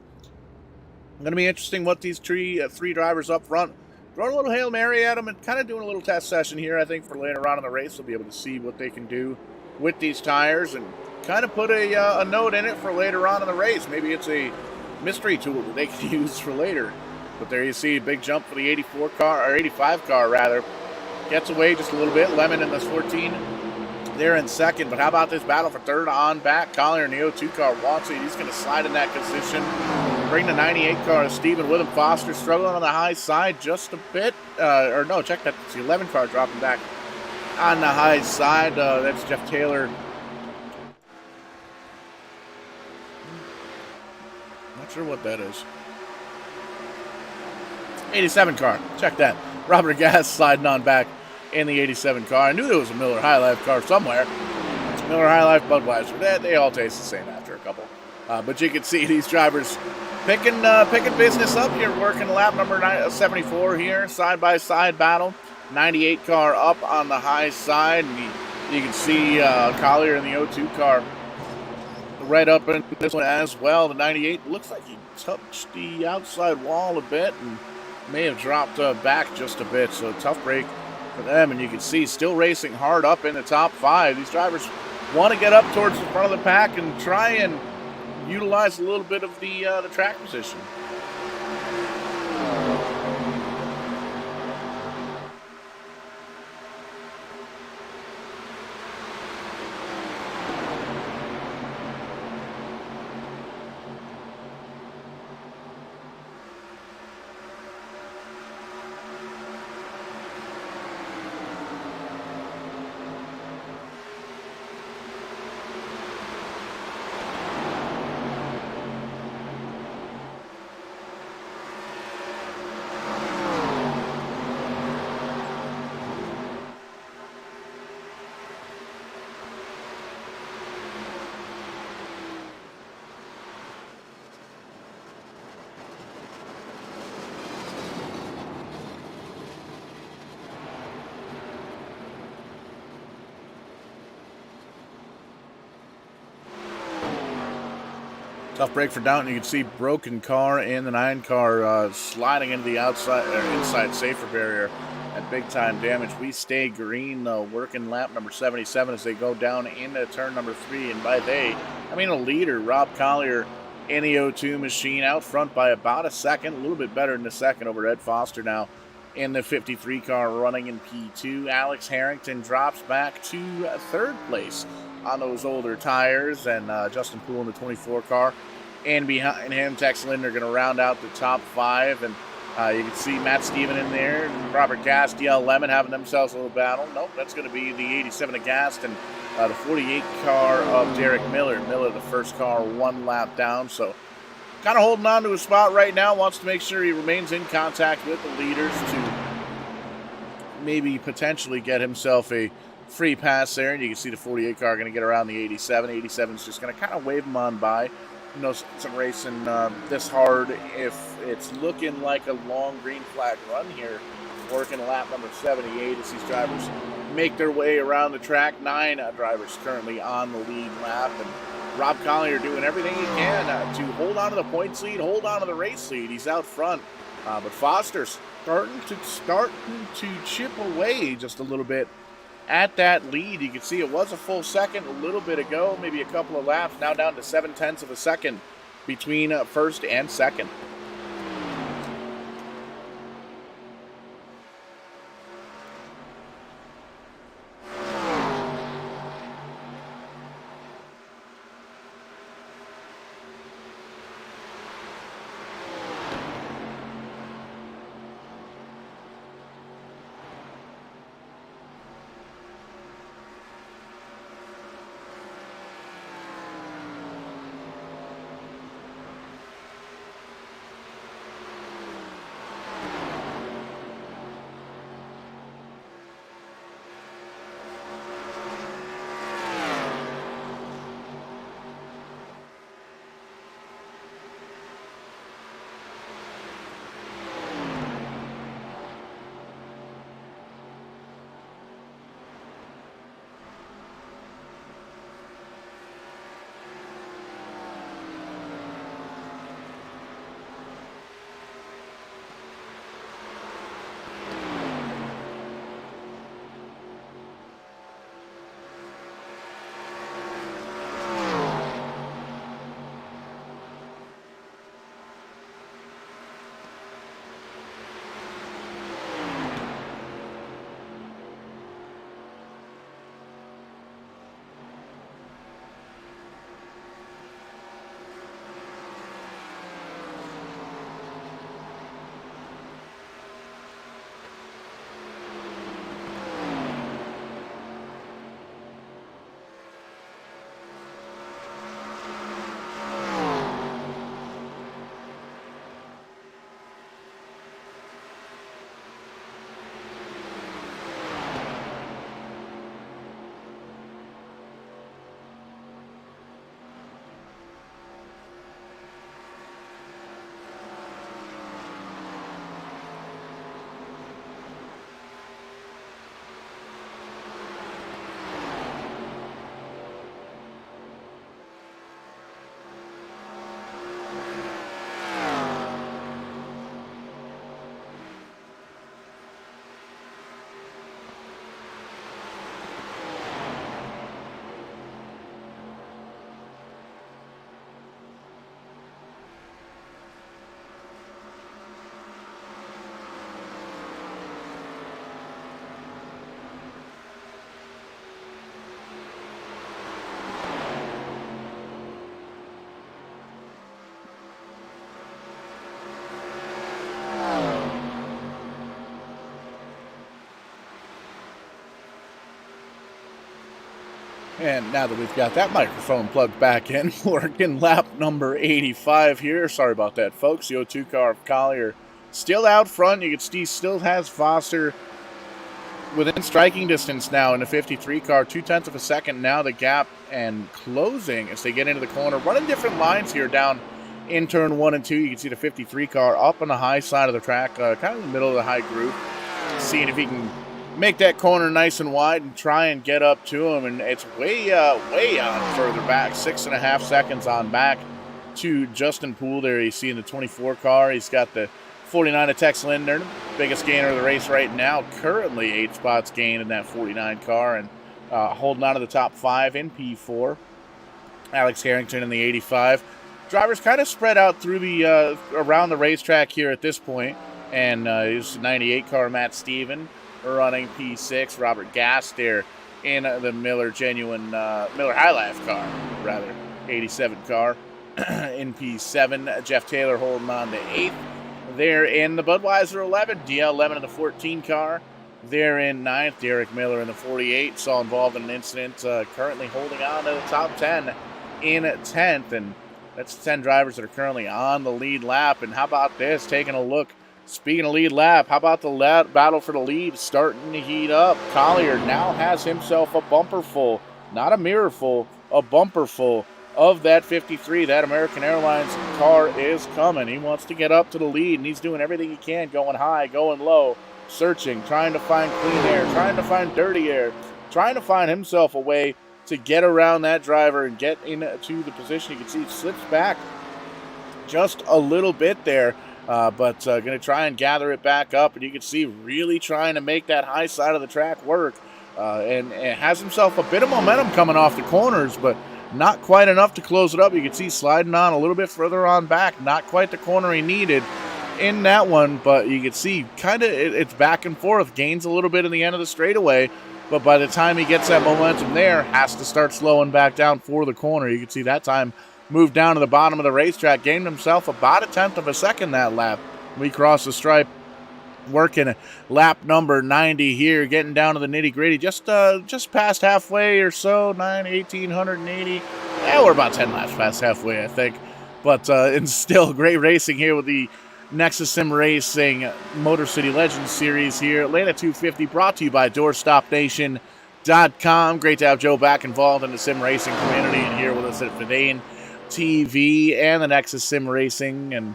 going to be interesting what these three drivers up front, throwing a little Hail Mary at them and kind of doing a little test session here, I think, for later on in the race. We'll be able to see what they can do with these tires and kind of put a note in it for later on in the race. Maybe it's a mystery tool that they can use for later. But there you see a big jump for the 84 car, or 85 car rather. Gets away just a little bit. Lemon in the 14. They're in second. But how about this battle for third on back? Collier in the 02 car wants it. He's going to slide in that position. Bring the 98 car to Steven with him. Foster struggling on the high side just a bit. Or no, check that. It's the 11 car dropping back on the high side. That's Jeff Taylor. Not sure what that is. 87 car. Check that. Robert Gas sliding on back in the 87 car. I knew there was a Miller High Life car somewhere. Miller High Life, Budweiser. They all taste the same after a couple. But you can see these drivers picking business up here, working lap number 74 here. Side-by-side battle. 98 car up on the high side. And you can see Collier in the 02 car right up in this one as well. The 98 looks like he touched the outside wall a bit and may have dropped back just a bit, so tough break for them. And you can see still racing hard up in the top 5. These drivers want to get up towards the front of the pack and try and utilize a little bit of the track position. Tough break for Downton. You can see broken car and the 9 car sliding into the outside or inside safer barrier at big time damage. We stay green working lap number 77 as they go down into turn number 3. And by they, I mean a leader, Rob Collier in the 02 machine, out front by about a second, a little bit better than a second over Ed Foster now in the 53 car running in P2. Alex Harrington drops back to 3rd place on those older tires, and Justin Poole in the 24 car. And behind him, Tex Linder are going to round out the top 5. And you can see Matt Steven in there, and Robert Gast, DL Lemon having themselves a little battle. Nope, that's going to be the 87 of Gast and the 48 car of Derek Miller. Miller, the first car, 1 lap down. So kind of holding on to his spot right now. Wants to make sure he remains in contact with the leaders to maybe potentially get himself a free pass there. And you can see the 48 car going to get around the 87. 87 is just going to kind of wave him on by. You know, some racing this hard, if it's looking like a long green flag run here, working lap number 78 as these drivers make their way around the track. 9 drivers currently on the lead lap, and Rob Collier doing everything he can to hold on to the points lead, hold on to the race lead. He's out front, but Foster's starting to chip away just a little bit at that lead. You can see it was a full second a little bit ago, maybe a couple of laps, now down to 0.7 of a second between first and second. And now that we've got that microphone plugged back in, we're getting lap number 85 here. Sorry about that, folks. The 02 car of Collier still out front. You can see still has Foster within striking distance now in the 53 car. 0.2 of a second now the gap, and closing as they get into the corner. Running different lines here down in turn 1 and 2. You can see the 53 car up on the high side of the track, kind of in the middle of the high group. Seeing if he can make that corner nice and wide and try and get up to him, and it's way on further back, 6.5 seconds on back to Justin Poole there. You see in the 24 car, he's got the 49 of Tex Lindner, biggest gainer of the race right now, currently 8 spots gained in that 49 car, and holding on to the top 5 in P4. Alex Harrington in the 85. Drivers kind of spread out through the around the racetrack here at this point, and here's the 98 car, Matt Steven, running P6. Robert Gass there in the Miller High Life car, rather, 87 car in P7. Jeff Taylor holding on to 8th there in the Budweiser 11. DL Lemon in the 14 car there in 9th. Derek Miller in the 48 saw involved in an incident, currently holding on to the top 10 in 10th, and that's 10 drivers that are currently on the lead lap. And how about this, taking a look, speaking of lead lap, how about the battle for the lead starting to heat up? Collier now has himself a bumper full, not a mirror full, a bumper full of that 53. That American Airlines car is coming. He wants to get up to the lead, and he's doing everything he can, going high, going low, searching, trying to find clean air, trying to find dirty air, trying to find himself a way to get around that driver and get into the position. You can see he slips back just a little bit there, but going to try and gather it back up, and you can see really trying to make that high side of the track work, and has himself a bit of momentum coming off the corners, but not quite enough to close it up. You can see sliding on a little bit further on back, not quite the corner he needed in that one, but you can see kind of it's back and forth, gains a little bit in the end of the straightaway, but by the time he gets that momentum there, has to start slowing back down for the corner. You can see that time moved down to the bottom of the racetrack, gained himself about 1/10 of a second that lap. We cross the stripe, working lap number 90 here, getting down to the nitty-gritty, just past halfway or so, 1,880. Yeah, we're about 10 laps past halfway, I think. But it's still great racing here with the NEXUS Sim Racing Motor City Legends Series here. Atlanta 250 brought to you by DoorstopNation.com. Great to have Joe back involved in the sim racing community and here with us at Verdane TV and the NEXUS Sim Racing. And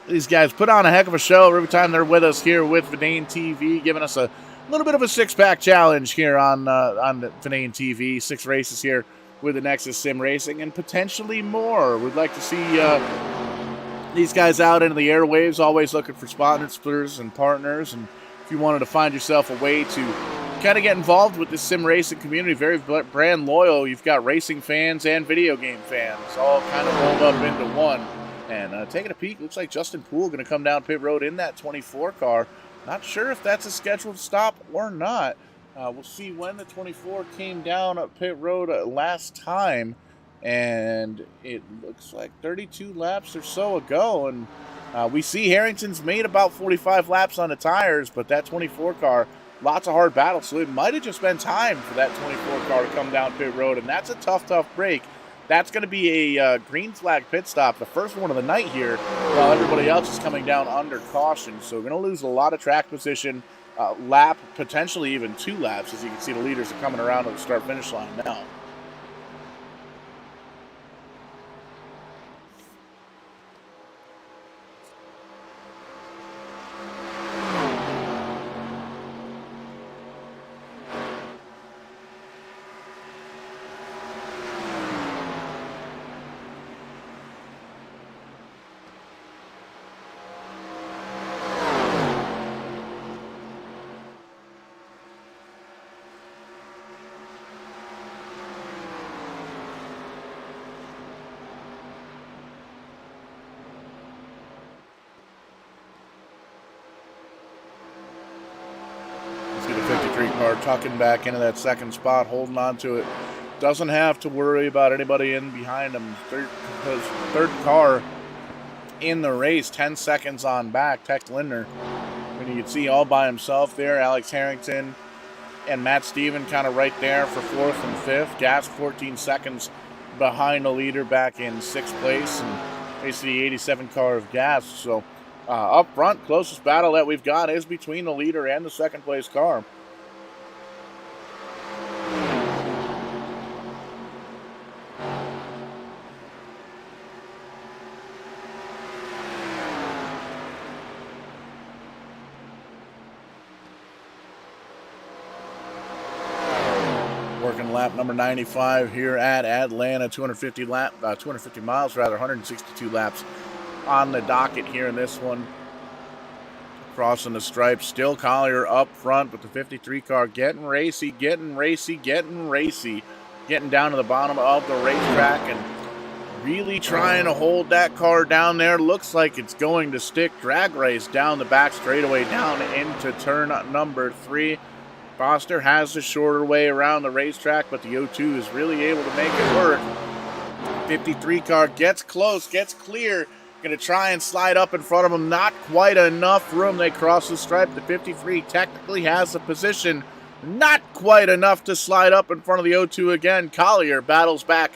these guys put on a heck of a show every time they're with us here with Verdane TV, giving us a little bit of a six-pack challenge here on Verdane TV. 6 races here with the NEXUS Sim Racing and potentially more. We'd like to see these guys out into the airwaves, always looking for sponsors and partners. And if you wanted to find yourself a way to kind of get involved with this sim racing community, very brand loyal, you've got racing fans and video game fans all kind of rolled up into one. And taking a peek, looks like Justin Poole going to come down pit road in that 24 car. Not sure if that's a scheduled stop or not. We'll see when the 24 came down pit road last time. And it looks like 32 laps or so ago. And we see Harrington's made about 45 laps on the tires, but that 24 car, lots of hard battles. So it might have just been time for that 24 car to come down pit road. And that's a tough break. That's going to be a green flag pit stop, the first one of the night here, while everybody else is coming down under caution. So we're going to lose a lot of track position, lap, potentially even 2 laps, as you can see the leaders are coming around to the start-finish line now. Car tucking back into that second spot, holding on to it. Doesn't have to worry about anybody in behind him. Third car in the race, 10 seconds on back, Tex Lindner. And you can see all by himself there, Alex Harrington and Matt Steven kind of right there for 4th and 5th. Gas 14 seconds behind the leader back in 6th place, and basically the 87 car of Gas. So up front, closest battle that we've got is between the leader and the 2nd place car. Working lap number 95 here at Atlanta, 250 miles rather, 162 laps on the docket here in this one. Crossing the stripe, still Collier up front, but the 53 car getting racy, getting down to the bottom of the racetrack and really trying to hold that car down there. Looks like it's going to stick. Drag race down the back straightaway, down into turn number 3. Foster has the shorter way around the racetrack, but the O2 is really able to make it work. 53 car gets close, gets clear. Going to try and slide up in front of him. Not quite enough room. They cross the stripe. The 53 technically has the position. Not quite enough to slide up in front of the O2 again. Collier battles back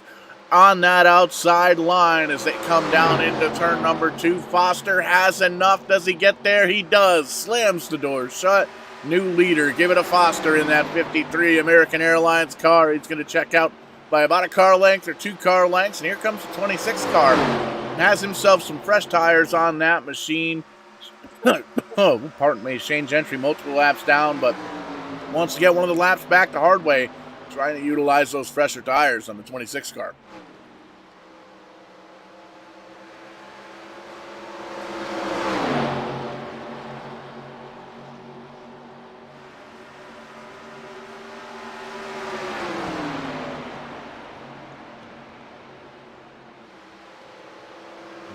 on that outside line as they come down into turn number 2. Foster has enough. Does he get there? He does. Slams the door shut. New leader. Give it to Foster in that 53 American Airlines car. He's going to check out by about a car length or 2 car lengths. And here comes the 26 car. Has himself some fresh tires on that machine. Oh, pardon me. Shane Gentry multiple laps down, but wants to get one of the laps back the hard way. Trying to utilize those fresher tires on the 26 car.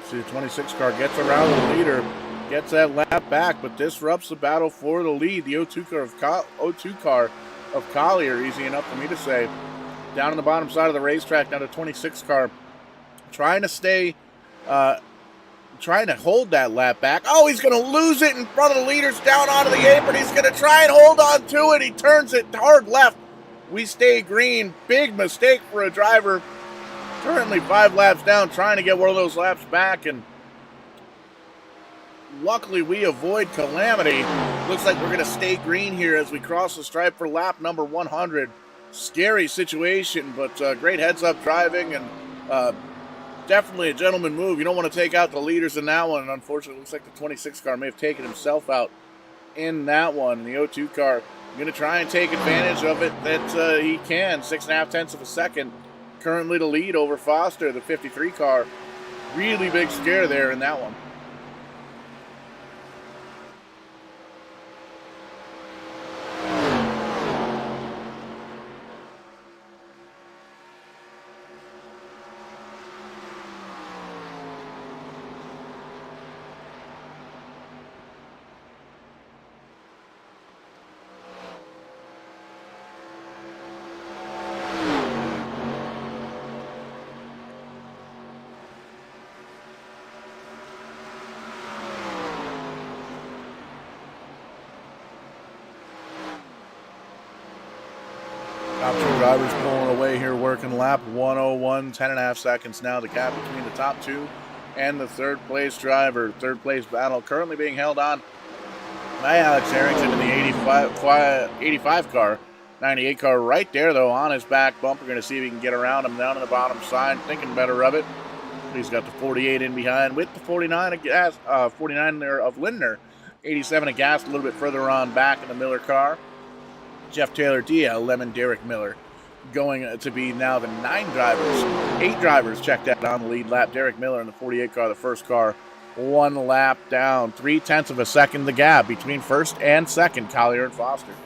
See, the 26 car gets around the leader, gets that lap back, but disrupts the battle for the lead. The O2 car of Collier, easy enough for me to say. Down on the bottom side of the racetrack, now the 26 car trying to stay, trying to hold that lap back. Oh, he's going to lose it in front of the leaders down onto the apron. He's going to try and hold on to it. He turns it hard left. We stay green. Big mistake for a driver. Currently 5 laps down, trying to get one of those laps back, and luckily we avoid calamity. Looks like we're going to stay green here as we cross the stripe for lap number 100. Scary situation, but great heads-up driving, and definitely a gentleman move. You don't want to take out the leaders in that one, and unfortunately it looks like the 26 car may have taken himself out in that one. And the O2 car going to try and take advantage of it that he can. 6.5 tenths of a second. Currently the lead over Foster, the 53 car. Really big scare there in that one. Top 2 drivers pulling away here, working lap 101, 10.5 seconds now. The gap between the top 2 and the 3rd place driver. 3rd place battle currently being held on by Alex Harrington in the 85 car. 98 car right there, though, on his back bumper. Going to see if he can get around him down on the bottom side. Thinking better of it. He's got the 48 in behind with the 49 of gas, 49 there of Lindner. 87 of gas a little bit further on back in the Miller car. Jeff Taylor, DL, Lemon, Derek Miller going to be now the 9 drivers. 8 drivers checked out on the lead lap. Derek Miller in the 48 car, the first car, 1 lap down. 0.3 of a second the gap between first and second, Collier and Foster.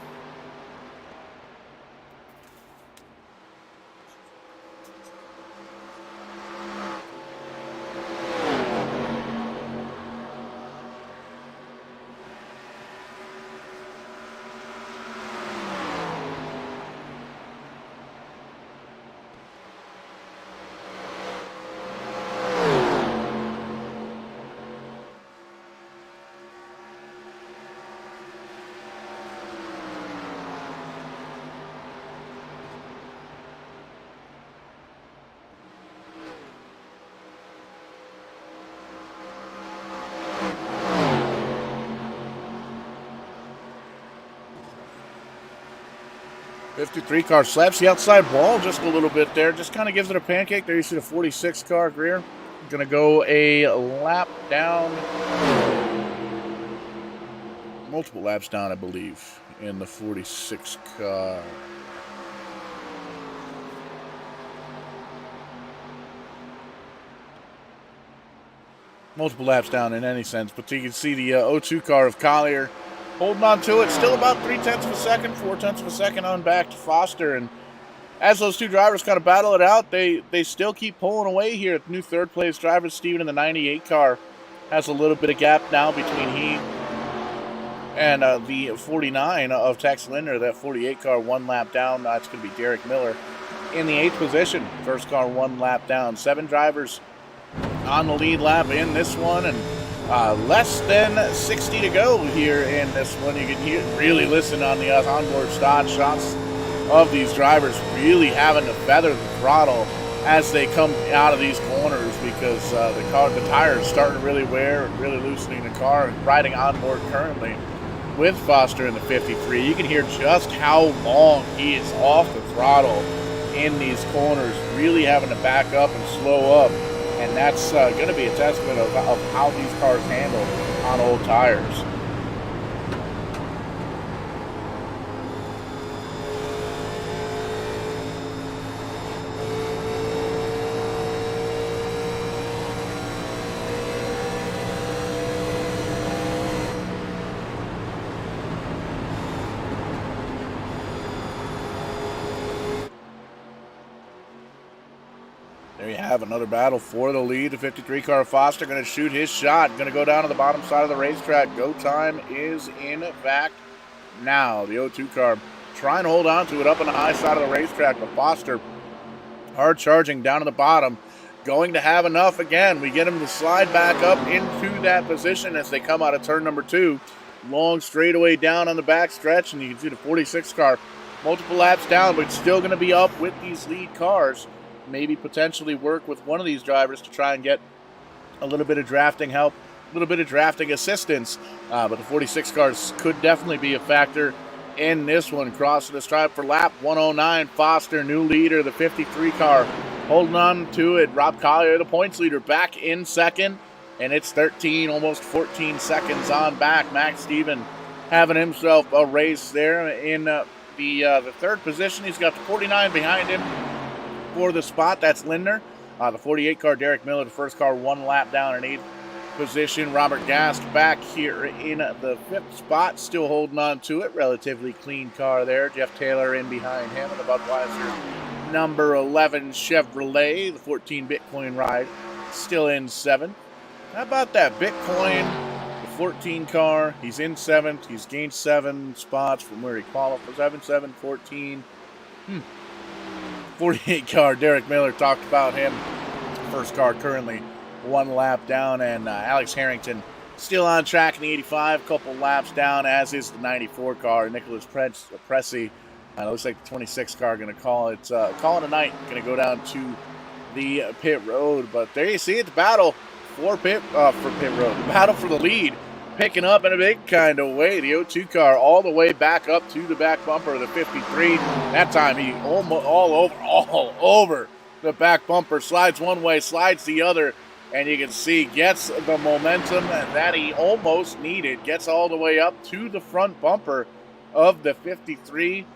53 car slaps the outside wall just a little bit there. Just kind of gives it a pancake. There you see the 46 car Greer. Going to go a lap down. Multiple laps down, I believe, in the 46 car. Multiple laps down in any sense, but you can see the 02 car of Collier holding on to it. Still about 0.3 of a second, 0.4 of a second on back to Foster. And as those two drivers kind of battle it out, they still keep pulling away here. The new third place driver, Steven, in the 98 car, has a little bit of gap now between he and the 49 of Tex Linder. That 48 car 1 lap down. That's going to be Derek Miller in the 8th position. First car 1 lap down. 7 drivers on the lead lap in this one, and less than 60 to go here in this one. You can really listen on the onboard shots of these drivers really having to feather the throttle as they come out of these corners, because the tires starting to really wear and really loosening the car. And riding onboard currently with Foster in the 53, you can hear just how long he is off the throttle in these corners, really having to back up and slow up. And that's going to be a testament of how these cars handle on old tires. There you have another battle for the lead. The 53 car Foster going to shoot his shot. Going to go down to the bottom side of the racetrack. Go time is in fact now. The 02 car trying to hold on to it up on the high side of the racetrack. But Foster hard charging down to the bottom. Going to have enough again. We get him to slide back up into that position as they come out of turn number 2. Long straightaway down on the back stretch. And you can see the 46 car multiple laps down, but still going to be up with these lead cars. Maybe potentially work with one of these drivers to try and get a little bit of drafting help, a little bit of drafting assistance. But the 46 cars could definitely be a factor in this one. Crossing the stripe for lap 109. Foster, new leader. The 53 car holding on to it. Rob Collier, the points leader, back in second. And it's 13, almost 14 seconds on back. Max Steven having himself a race there in the third position. He's got the 49 behind him for the spot. That's Linder. The 48 car Derek Miller, the first car 1 lap down in 8th position. Robert Gast back here in the 5th spot, still holding on to it. Relatively clean car there. Jeff Taylor in behind him in the Budweiser number 11 Chevrolet. The 14 Bitcoin ride still in 7th. How about that Bitcoin? The 14 car, he's in 7th. He's gained 7 spots from where he qualified. 7, 7, 14. 48 car Derek Miller, talked about him. First car currently 1 lap down, and Alex Harrington still on track in the 85, couple laps down, as is the 94 car Nicholas Pressey. Looks like the 26 car going to call it a night. Going to go down to the pit road, but there you see it, the battle for pit road, the battle for the lead. Picking up in a big kind of way. The 02 car all the way back up to the back bumper of the 53. That time he almost all over the back bumper. Slides one way, slides the other, and you can see gets the momentum that he almost needed. Gets all the way up to the front bumper of the 53.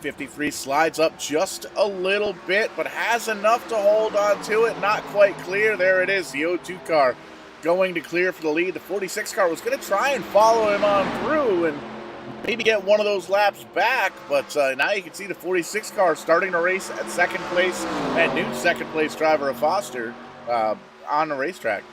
53 slides up just a little bit, but has enough to hold on to it. Not quite clear. There it is, the 02 car going to clear for the lead. The 46 car was going to try and follow him on through and maybe get one of those laps back, but now you can see the 46 car starting to race at second place. That new second place driver of Foster on the racetrack.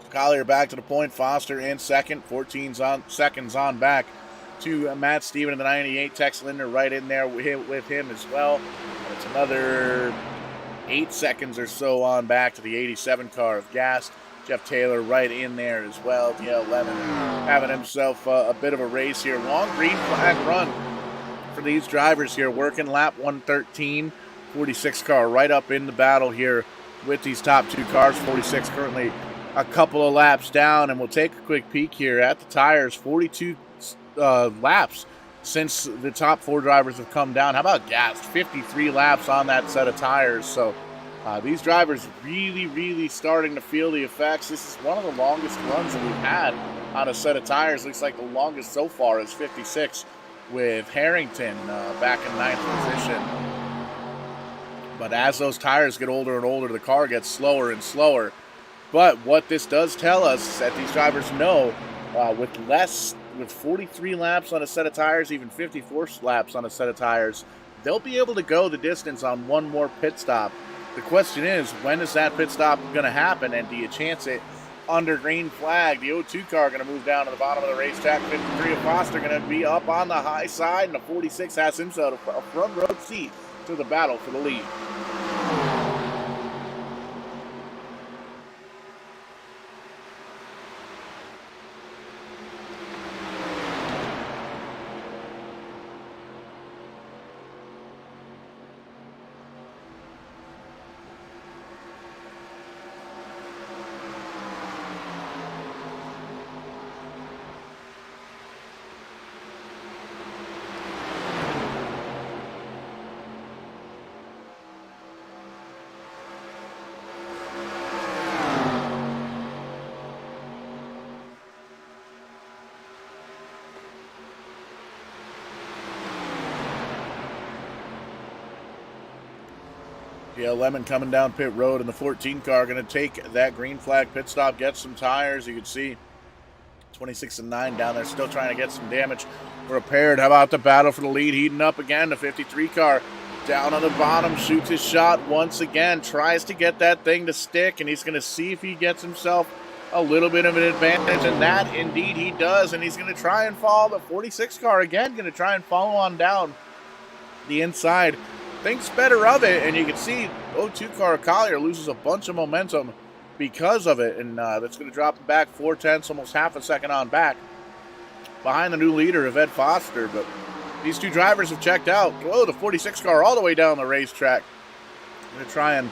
Collier back to the point. Foster in second. 14 seconds on back to Matt Steven in the 98. Tex Linder right in there with him as well. It's another 8 seconds or so on back to the 87 car of Gast. Jeff Taylor right in there as well. The 11 having himself a bit of a race here. Long green flag run for these drivers here. Working lap 113. 46 car right up in the battle here with these top 2 cars. 46 currently a couple of laps down, and we'll take a quick peek here at the tires. 42 laps since the top 4 drivers have come down. How about gas? 53 laps on that set of tires. So these drivers really starting to feel the effects. This is one of the longest runs that we've had on a set of tires. Looks like the longest so far is 56 with Harrington back in 9th position. But as those tires get older and older, the car gets slower and slower. But what this does tell us is that these drivers know with 43 laps on a set of tires, even 54 laps on a set of tires, they'll be able to go the distance on one more pit stop. The question is, when is that pit stop going to happen, and do you chance it under green flag? The 02 car going to move down to the bottom of the racetrack. 53 of Foster going to be up on the high side, and the 46 has himself a front row seat to the battle for the lead. Yeah, Lemon coming down pit road, and the 14 car going to take that green flag pit stop, get some tires. You can see 26 and 9 down there, still trying to get some damage repaired. How about the battle for the lead heating up again? The 53 car down on the bottom, shoots his shot once again, tries to get that thing to stick, and he's going to see if he gets himself a little bit of an advantage, and that indeed he does, and he's going to try and follow the 46 car again, going to try and follow on down the inside. Thinks better of it, and you can see 02 car Collier loses a bunch of momentum because of it, and that's going to drop him back 4/10, almost half a second on back behind the new leader of Ed Foster. But these two drivers have checked out. Oh, the 46 car all the way down the racetrack. Going to try and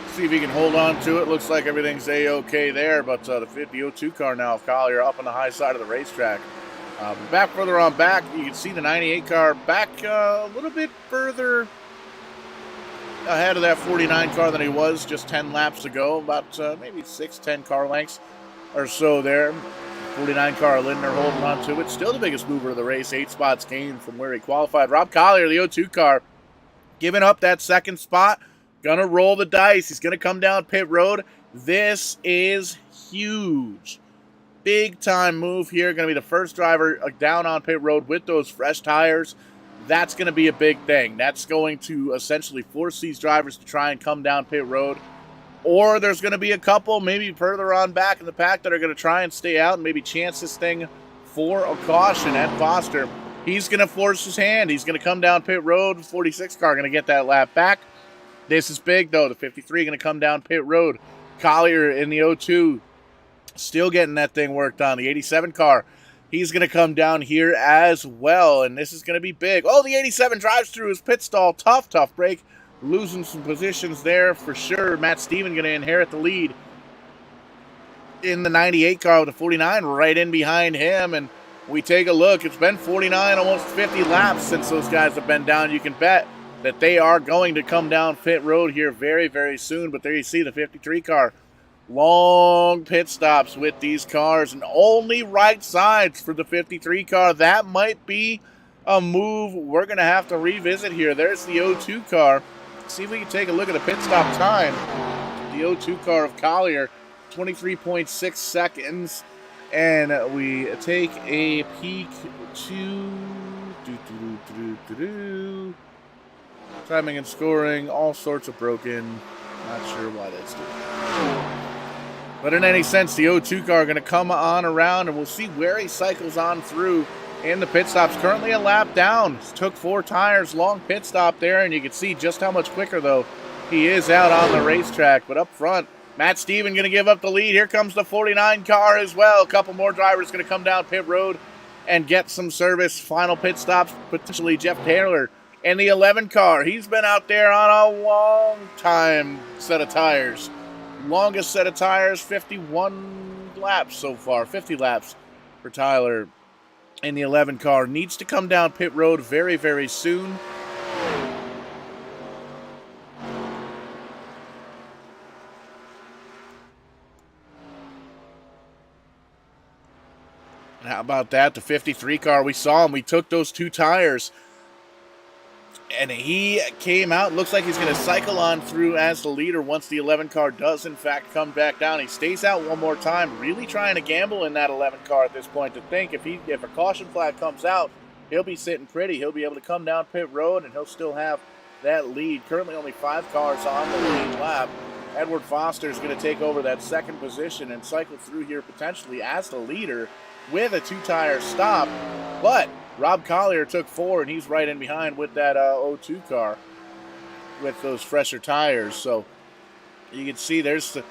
see if he can hold on to it. Looks like everything's A-okay there, but the 02 car now of Collier up on the high side of the racetrack. Back further on back, you can see the 98 car back a little bit further ahead of that 49 car than he was just 10 laps ago, about maybe 6-10 car lengths or so there. 49 car Lindner holding on to it. Still the biggest mover of the race, 8 spots gained from where he qualified. Rob Collier, the 02 car, giving up that second spot. Gonna roll the dice. He's gonna come down pit road. This is huge. Big time move here. Gonna be the first driver down on pit road with those fresh tires. That's going to be a big thing. That's going to essentially force these drivers to try and come down pit road. Or there's going to be a couple maybe further on back in the pack that are going to try and stay out and maybe chance this thing for a caution. Ed Foster, he's going to force his hand. He's going to come down pit road. The 46 car going to get that lap back. This is big, though. The 53 going to come down pit road. Collier in the 02 still getting that thing worked on. The 87 car, he's going to come down here as well, and this is going to be big. Oh, the 87 drives through his pit stall. Tough break. Losing some positions there for sure. Matt Steven going to inherit the lead in the 98 car with the 49 right in behind him, and we take a look. It's been 49, almost 50 laps since those guys have been down. You can bet that they are going to come down pit road here very soon, but there you see the 53 car. Long pit stops with these cars, and only right sides for the 53 car. That might be a move we're going to have to revisit here. There's the 02 car. See if we can take a look at the pit stop time. The 02 car of Collier, 23.6 seconds. And we take a peek to timing and scoring, all sorts of broken. Not sure why that's doing. But in any sense, the 02 car going to come on around, and we'll see where he cycles on through in the pit stops. Currently a lap down. Took 4 tires, long pit stop there, and you can see just how much quicker, though, he is out on the racetrack. But up front, Matt Steven going to give up the lead. Here comes the 49 car as well. A couple more drivers going to come down pit road and get some service. Final pit stops, potentially Jeff Taylor. And the 11 car, he's been out there on a long time set of tires. longest set of tires, 51 laps so far, 50 laps for Tyler in the 11 car. Needs to come down pit road very, very soon. And how about that? The 53 car, we saw him. We took those 2 tires. And he came out. Looks like he's going to cycle on through as the leader once the 11 car does, in fact, come back down. He stays out one more time, really trying to gamble in that 11 car at this point to think if a caution flag comes out, he'll be sitting pretty. He'll be able to come down pit road, and he'll still have that lead. Currently only 5 cars on the lead lap. Edward Foster is going to take over that second position and cycle through here potentially as the leader with a 2-tire stop. But Rob Collier took 4, and he's right in behind with that 02 car with those fresher tires. So you can see there's a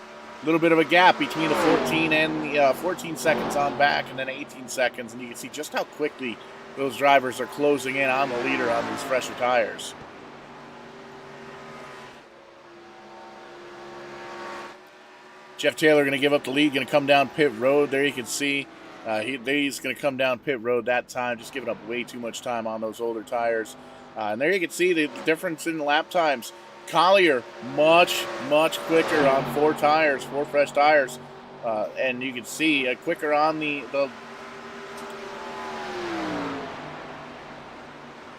little bit of a gap between the 14 and the 14 seconds on back and then 18 seconds. And you can see just how quickly those drivers are closing in on the leader on these fresher tires. Jeff Taylor going to give up the lead, going to come down pit road. There you can see. He's going to come down pit road that time, just giving up way too much time on those older tires. And there you can see the difference in lap times. Collier, much, much quicker on 4 tires, 4 fresh tires. And you can see quicker on the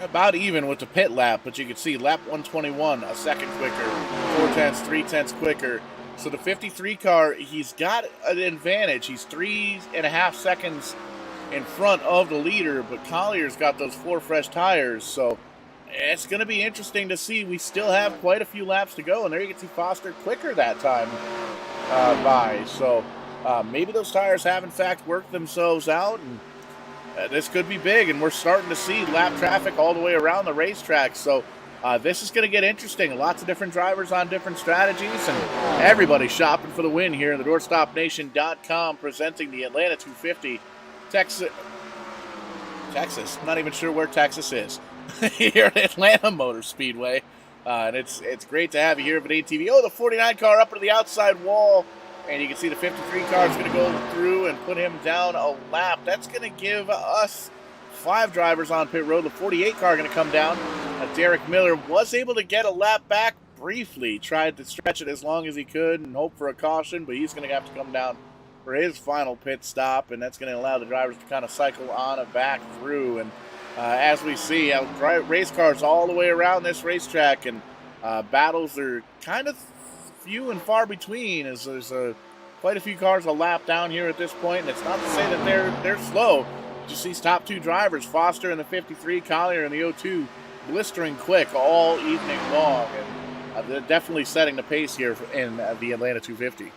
about even with the pit lap, but you can see lap 121, a second quicker, 4/10, 3/10 quicker. So the 53 car, he's got an advantage. He's 3.5 seconds in front of the leader, but Collier's got those 4 fresh tires. So it's going to be interesting to see. We still have quite a few laps to go, and there you can see Foster quicker that time by. So maybe those tires have, in fact, worked themselves out, and this could be big. And we're starting to see lap traffic all the way around the racetrack. So this is going to get interesting. Lots of different drivers on different strategies, and everybody shopping for the win here in the DoorstopNation.com, presenting the Atlanta 250 Texas. Not even sure where Texas is. Here at Atlanta Motor Speedway. And it's great to have you here at Vadane TV. Oh, the 49 car up to the outside wall. And you can see the 53 car is going to go through and put him down a lap. That's going to give us 5 drivers on pit road. The 48 car going to come down. Derek Miller was able to get a lap back briefly. Tried to stretch it as long as he could and hope for a caution, but he's going to have to come down for his final pit stop, and that's going to allow the drivers to kind of cycle on and back through. And as we see, race cars all the way around this racetrack, and battles are kind of few and far between, as there's quite a few cars a lap down here at this point. And it's not to say that they're slow. Just these top 2 drivers, Foster in the 53, Collier in the 02, blistering quick all evening long, and they're definitely setting the pace here in the Atlanta 250.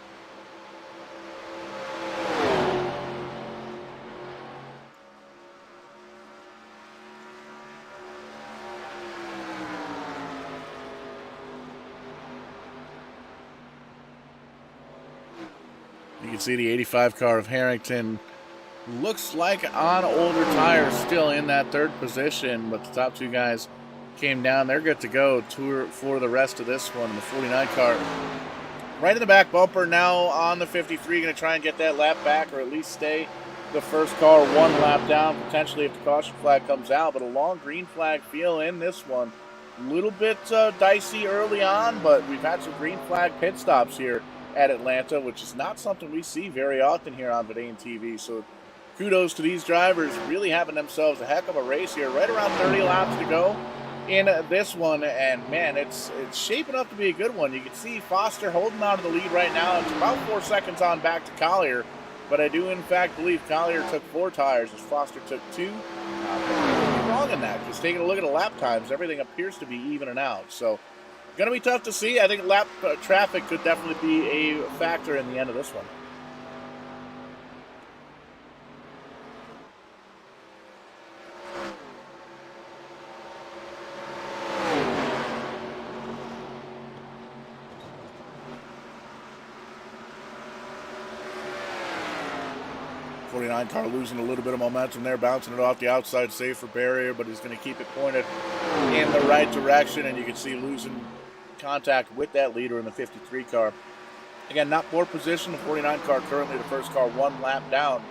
You can see the 85 car of Harrington looks like on older tires, still in that 3rd position, but the top 2 guys came down. They're good to go for the rest of this one. The 49 car right in the back bumper now on the 53, going to try and get that lap back, or at least stay the first car 1 lap down, potentially if the caution flag comes out. But a long green flag feel in this one. A little bit dicey early on, but we've had some green flag pit stops here at Atlanta, which is not something we see very often here on Vadane TV. So kudos to these drivers, really having themselves a heck of a race here. Right around 30 laps to go in this one, and man, it's shaping up to be a good one. You can see Foster holding on to the lead right now. It's about 4 seconds on back to Collier, but I do in fact believe Collier took 4 tires as Foster took 2. Wrong in that, because taking a look at the lap times, everything appears to be evening out. So going to be tough to see. I think lap traffic could definitely be a factor in the end of this one. Car losing a little bit of momentum there, bouncing it off the outside, safer barrier, but he's going to keep it pointed in the right direction, and you can see losing contact with that leader in the 53 car. Again, not poor position. The 49 car currently the first car 1 lap down.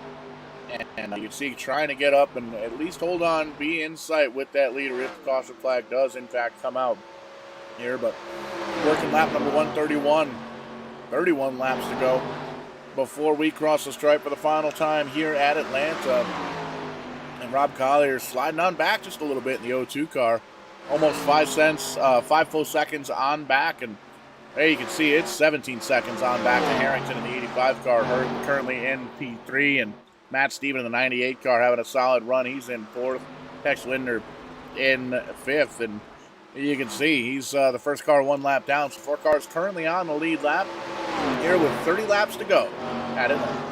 And you can see trying to get up and at least hold on, be in sight with that leader if the caution flag does in fact come out here. But working lap number 131, 31 laps to go before we cross the stripe for the final time here at Atlanta. And Rob Collier sliding on back just a little bit in the 02 car. Almost 5 full seconds on back. And there you can see it's 17 seconds on back to Harrington in the 85 car, currently in P3. And Matt Stephen in the 98 car having a solid run. He's in 4th. Tex Linder in 5th. And you can see he's the first car 1 lap down. So 4 cars currently on the lead lap here with 30 laps to go at Atlanta.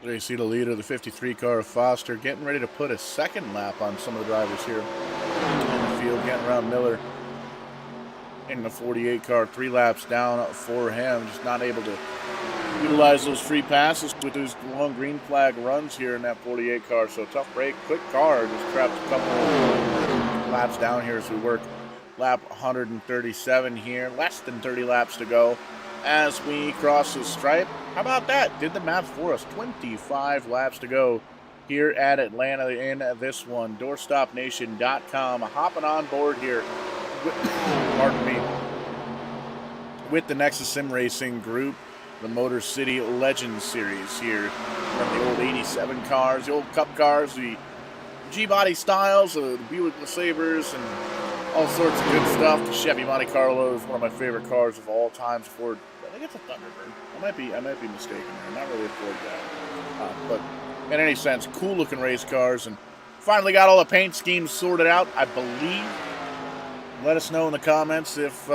There you see the leader of the 53 car of Foster getting ready to put a second lap on some of the drivers here in the field, getting around Miller in the 48 car, 3 laps down for him, just not able to utilize those free passes with those long green flag runs here in that 48 car. So tough break, quick car, just trapped a couple laps down here as we work lap 137 here, less than 30 laps to go as we cross the stripe. How about that? Did the math for us. 25 laps to go here at Atlanta in this one. DoorstopNation.com hopping on board here with, pardon me, with the NEXUS Sim Racing group, the Motor City Legends Series here from the old 87 cars, the old Cup cars, the G-Body styles, the Buick LeSabres, and all sorts of good stuff. The Chevy Monte Carlo is one of my favorite cars of all time. Ford, I think it's a Thunderbird. I might be mistaken there. I'm not really a Ford guy. But in any sense, cool looking race cars, and finally got all the paint schemes sorted out, I believe. Let us know in the comments if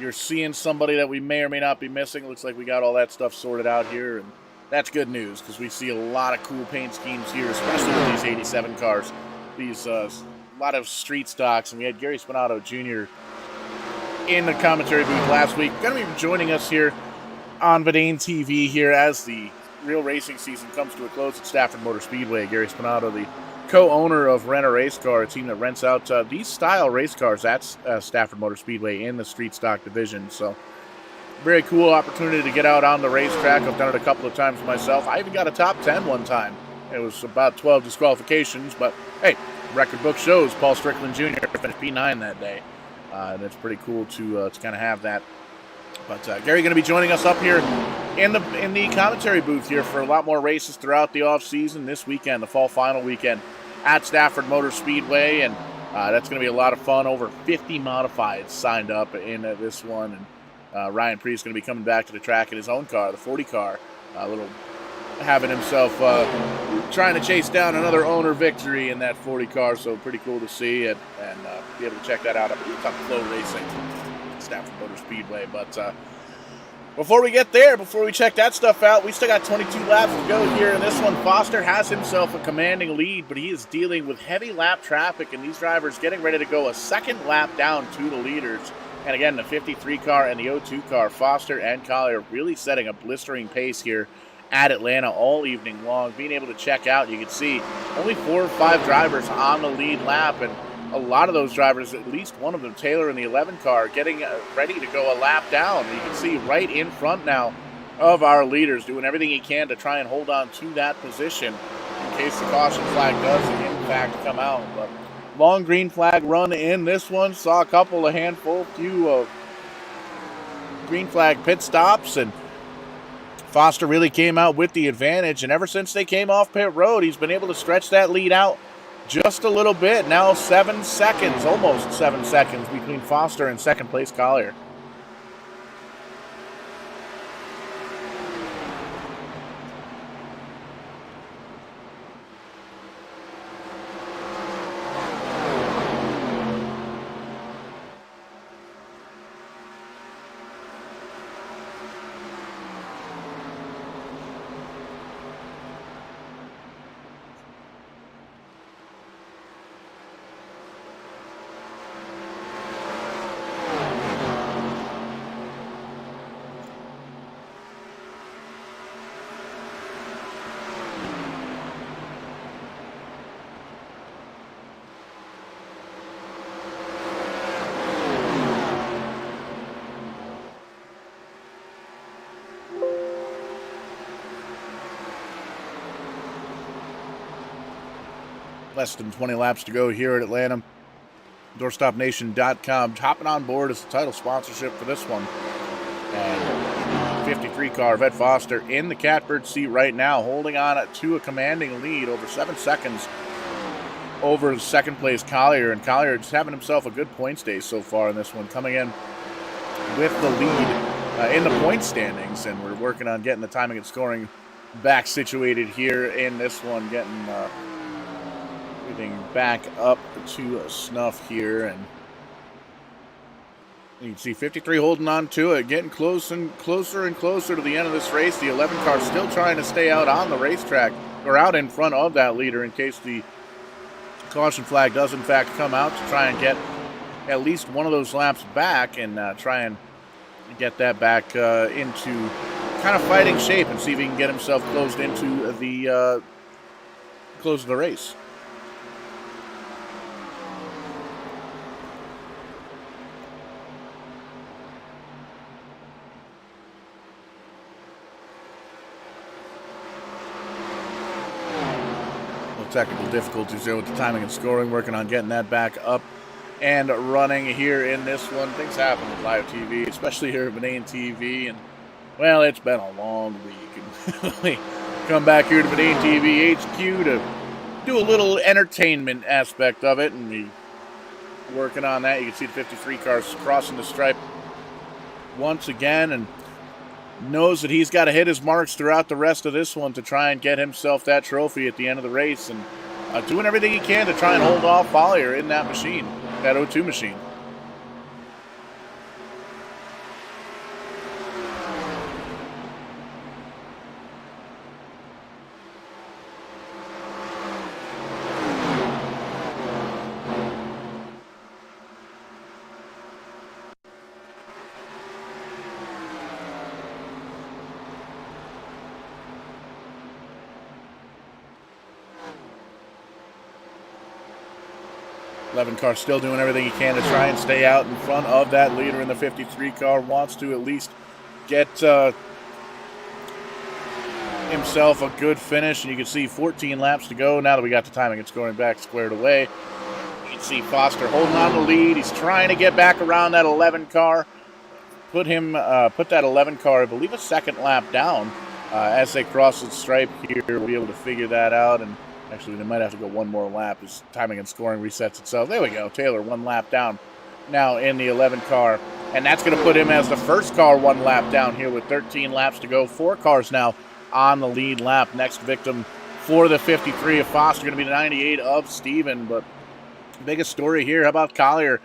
you're seeing somebody that we may or may not be missing. Looks like we got all that stuff sorted out here, and that's good news because we see a lot of cool paint schemes here, especially with these 87 cars. These a lot of street stocks, and we had Gary Spinato Jr. in the commentary booth last week. Going to be joining us here on Verdane TV here as the real racing season comes to a close at Stafford Motor Speedway. Gary Spinato, the co-owner of Rent a Race Car, a team that rents out these style race cars at Stafford Motor Speedway in the street stock division. So very cool opportunity to get out on the racetrack. I've done it a couple of times myself. I even got a top 10 one time. It was about 12 disqualifications, but hey, record book shows Paul Strickland Jr. finished P9 that day. And it's pretty cool to kind of have that. But Gary going to be joining us up here in the commentary booth here for a lot more races throughout the off season this weekend, the fall final weekend at Stafford Motor Speedway, and that's going to be a lot of fun. Over 50 modifieds signed up in this one, and Ryan Priest is going to be coming back to the track in his own car, the 40 car, having himself trying to chase down another owner victory in that 40 car. So pretty cool to see it and be able to check that out. I believe it's on Flow Racing, Stafford Motor Speedway. But before we get there, before we check that stuff out, we still got 22 laps to go here in this one. Foster has himself a commanding lead, but he is dealing with heavy lap traffic, and these drivers getting ready to go a second lap down to the leaders. And again, the 53 car and the 02 car, Foster and Collier really setting a blistering pace here at Atlanta all evening long. Being able to check out, you can see only 4 or 5 drivers on the lead lap, and a lot of those drivers, at least one of them, Taylor in the 11 car, getting ready to go a lap down. You can see right in front now of our leaders, doing everything he can to try and hold on to that position in case the caution flag does in fact come out. But long green flag run in this one. Saw a few of green flag pit stops, and Foster really came out with the advantage. And ever since they came off pit road, he's been able to stretch that lead out just a little bit. Now 7 seconds, almost 7 seconds between Foster and second place Collier. Less than 20 laps to go here at Atlanta. DoorstopNation.com hopping on board as the title sponsorship for this one. And 53 car Vet Foster in the catbird seat right now, holding on to a commanding lead over 7 seconds over second place Collier. And Collier just having himself a good points day so far in this one, coming in with the lead in the point standings. And we're working on getting the timing and scoring back situated here in this one, getting everything back up to snuff here. And you can see 53 holding on to it, getting closer and closer to the end of this race. The 11 car still trying to stay out on the racetrack, or out in front of that leader in case the caution flag does in fact come out, to try and get at least one of those laps back and try and get that back into kind of fighting shape and see if he can get himself closed into the close of the race. Technical difficulties there with the timing and scoring, working on getting that back up and running here in this one. Things happen with live TV, especially here at Benane TV, and well, it's been a long week. And we come back here to Benane TV HQ to do a little entertainment aspect of it, and we working on that. You can see the 53 cars crossing the stripe once again, and knows that he's got to hit his marks throughout the rest of this one to try and get himself that trophy at the end of the race, and doing everything he can to try and hold off Collier in that machine, that 02 machine. 11 car still doing everything he can to try and stay out in front of that leader in the 53 car. Wants to at least get himself a good finish. And you can see 14 laps to go. Now that we got the timing and scoring back squared away, you can see Foster holding on to the lead. He's trying to get back around that 11 car. Put that 11 car, I believe, a second lap down. As they cross the stripe here, we'll be able to figure that out. And actually, they might have to go one more lap as timing and scoring resets itself. There we go. Taylor, one lap down now in the 11 car. And that's going to put him as the first car one lap down here with 13 laps to go. 4 cars now on the lead lap. Next victim for the 53 of Foster going to be the 98 of Steven. But biggest story here, how about Collier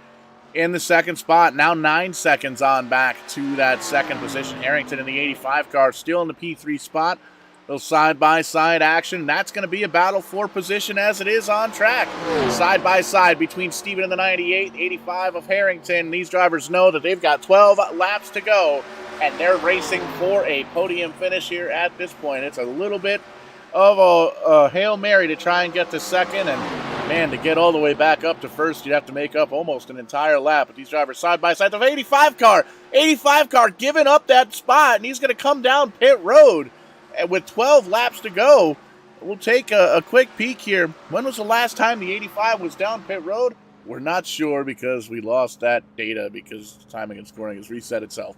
in the second spot? Now 9 seconds on back to that second position. Harrington in the 85 car still in the P3 spot. Little side-by-side action. That's going to be a battle for position as it is on track. Side-by-side between Steven and the 98, 85 of Harrington. These drivers know that they've got 12 laps to go, and they're racing for a podium finish here at this point. It's a little bit of a Hail Mary to try and get to second, and man, to get all the way back up to first, you'd have to make up almost an entire lap. But these drivers side-by-side. The 85 car giving up that spot, and he's going to come down pit road. And with 12 laps to go, we'll take a quick peek here. When was the last time the 85 was down pit road? We're not sure because we lost that data because timing and scoring has reset itself.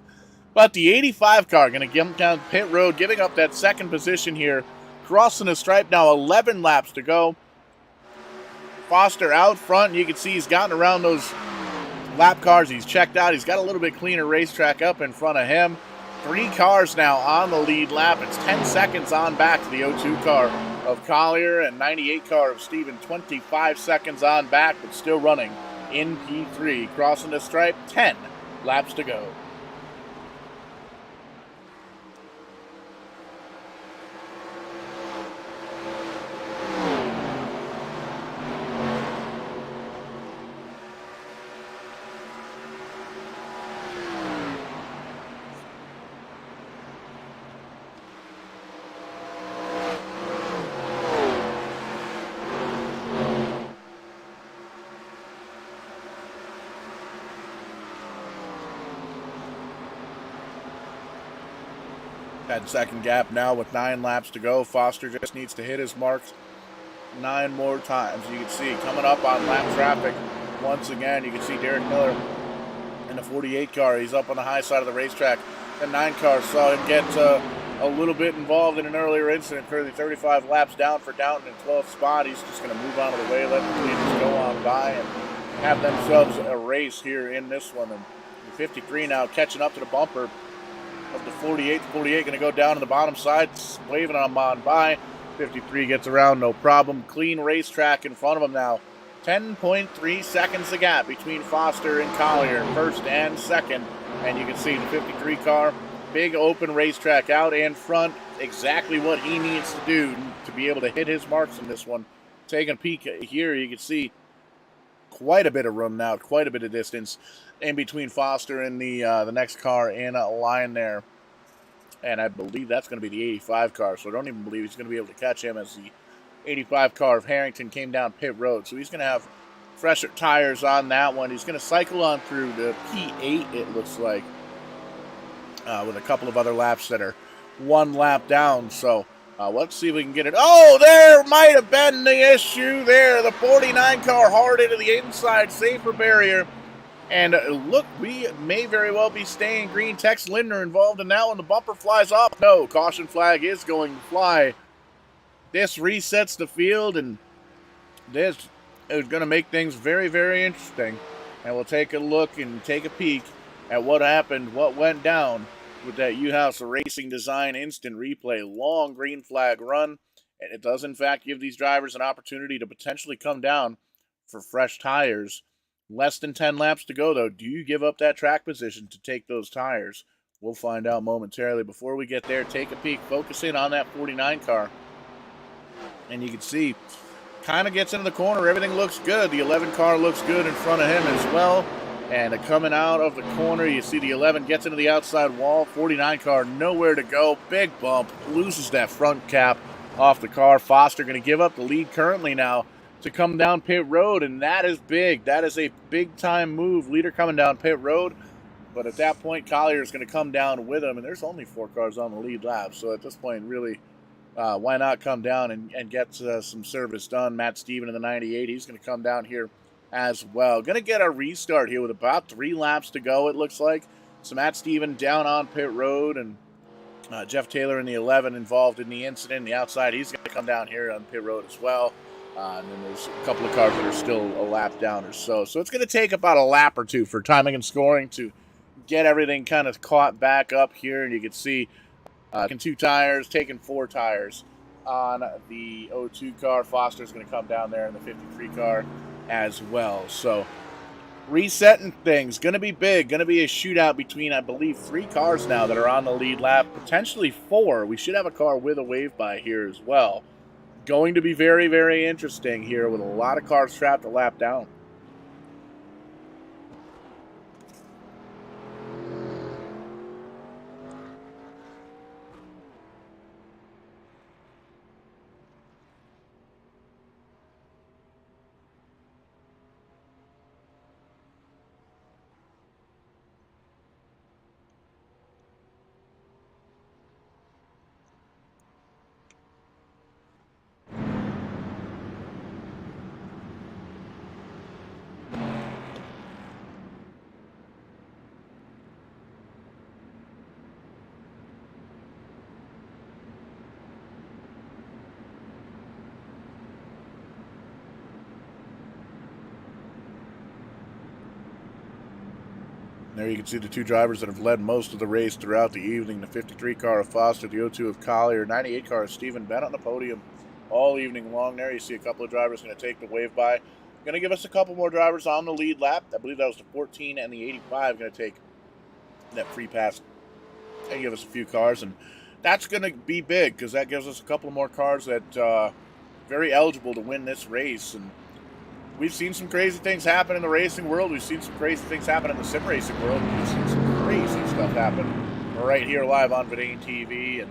But the 85 car going to get down pit road, giving up that second position here. Crossing the stripe now, 11 laps to go. Foster out front. You can see he's gotten around those lap cars. He's checked out. He's got a little bit cleaner racetrack up in front of him. 3 cars now on the lead lap. It's 10 seconds on back to the 02 car of Collier and 98 car of Steven. 25 seconds on back, but still running in P3. Crossing the stripe, 10 laps to go. That second gap now with 9 laps to go. Foster just needs to hit his marks 9 more times. You can see coming up on lap traffic once again. You can see Derek Miller in the 48 car. He's up on the high side of the racetrack. The 9 car saw him get a little bit involved in an earlier incident. Currently 35 laps down for Downton in 12th spot. He's just going to move on to the way, let the leaders go on by and have themselves a race here in this one. And the 53 now catching up to the bumper of the 48. The 48 going to go down to the bottom side, waving on by. 53 gets around, no problem. Clean racetrack in front of him now. 10.3 seconds the gap between Foster and Collier, first and second. And you can see the 53 car, big open racetrack out in front. Exactly what he needs to do to be able to hit his marks in this one. Taking a peek here, you can see quite a bit of room now, quite a bit of distance in between Foster and the next car in a line there. And I believe that's going to be the 85 car, so I don't even believe he's going to be able to catch him as the 85 car of Harrington came down pit road. So he's going to have fresher tires on that one. He's going to cycle on through the P8, it looks like, with a couple of other laps that are 1 lap down. So let's see if we can get it. Oh, there might have been the issue there. The 49 car hard into the inside safer barrier. And look, we may very well be staying green. Tex Lindner involved in that one. The bumper flies off. No, caution flag is going to fly. This resets the field, and this is going to make things very, very interesting. And we'll take a look and take a peek at what happened, what went down with that U-House Racing Design instant replay. Long green flag run. And it does, in fact, give these drivers an opportunity to potentially come down for fresh tires. Less than 10 laps to go, though. Do you give up that track position to take those tires? We'll find out momentarily. Before we get there, take a peek. Focus in on that 49 car. And you can see, kind of gets into the corner. Everything looks good. The 11 car looks good in front of him as well. And coming out of the corner, you see the 11 gets into the outside wall. 49 car, nowhere to go. Big bump. Loses that front cap off the car. Foster going to give up the lead currently now to come down pit road, and that is big. That is a big-time move. Leader coming down pit road, but at that point, Collier is going to come down with him, and there's only 4 cars on the lead lap, so at this point, really, why not come down and get some service done? Matt Steven in the 98, he's going to come down here as well. Going to get a restart here with about 3 laps to go, it looks like. So Matt Steven down on pit road, and Jeff Taylor in the 11 involved in the incident. The outside, he's going to come down here on pit road as well. And then there's a couple of cars that are still a lap down or so. So it's going to take about a lap or two for timing and scoring to get everything kind of caught back up here. And you can see taking 2 tires, taking 4 tires on the 02 car. Foster's going to come down there in the 53 car as well. So resetting things, going to be big, going to be a shootout between, I believe, 3 cars now that are on the lead lap, potentially 4. We should have a car with a wave by here as well. Going to be very, very interesting here with a lot of cars trapped a lap down. There you can see the 2 drivers that have led most of the race throughout the evening. The 53 car of Foster, the 02 of Collier, 98 car of Stephen Bennett on the podium all evening long there. You see a couple of drivers going to take the wave by. Going to give us a couple more drivers on the lead lap. I believe that was the 14 and the 85 going to take that free pass and give us a few cars. And that's going to be big because that gives us a couple more cars that very eligible to win this race. And we've seen some crazy things happen in the racing world. We've seen some crazy things happen in the sim racing world. We've seen some crazy stuff happen right here live on Verdane TV. And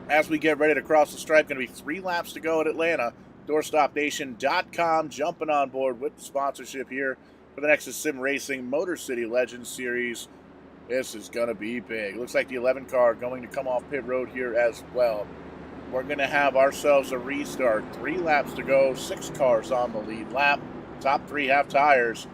as we get ready to cross the stripe, going to be 3 laps to go at Atlanta. DoorstopNation.com jumping on board with the sponsorship here for the NEXUS Sim Racing Motor City Legends Series. This is going to be big. Looks like the 11 car going to come off pit road here as well. We're going to have ourselves a restart. 3 laps to go, 6 cars on the lead lap. Top 3 have tires.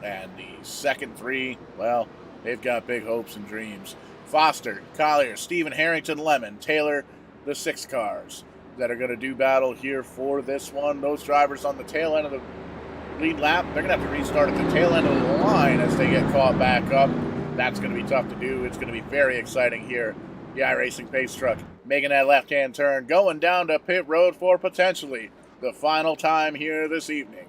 And the second 3, well, they've got big hopes and dreams. Foster, Collier, Stephen, Harrington, Lemon, Taylor, the 6 cars that are going to do battle here for this one. Those drivers on the tail end of the lead lap, they're going to have to restart at the tail end of the line as they get caught back up. That's going to be tough to do. It's going to be very exciting here. The iRacing Pace Truck making that left-hand turn, going down to pit road for potentially the final time here this evening.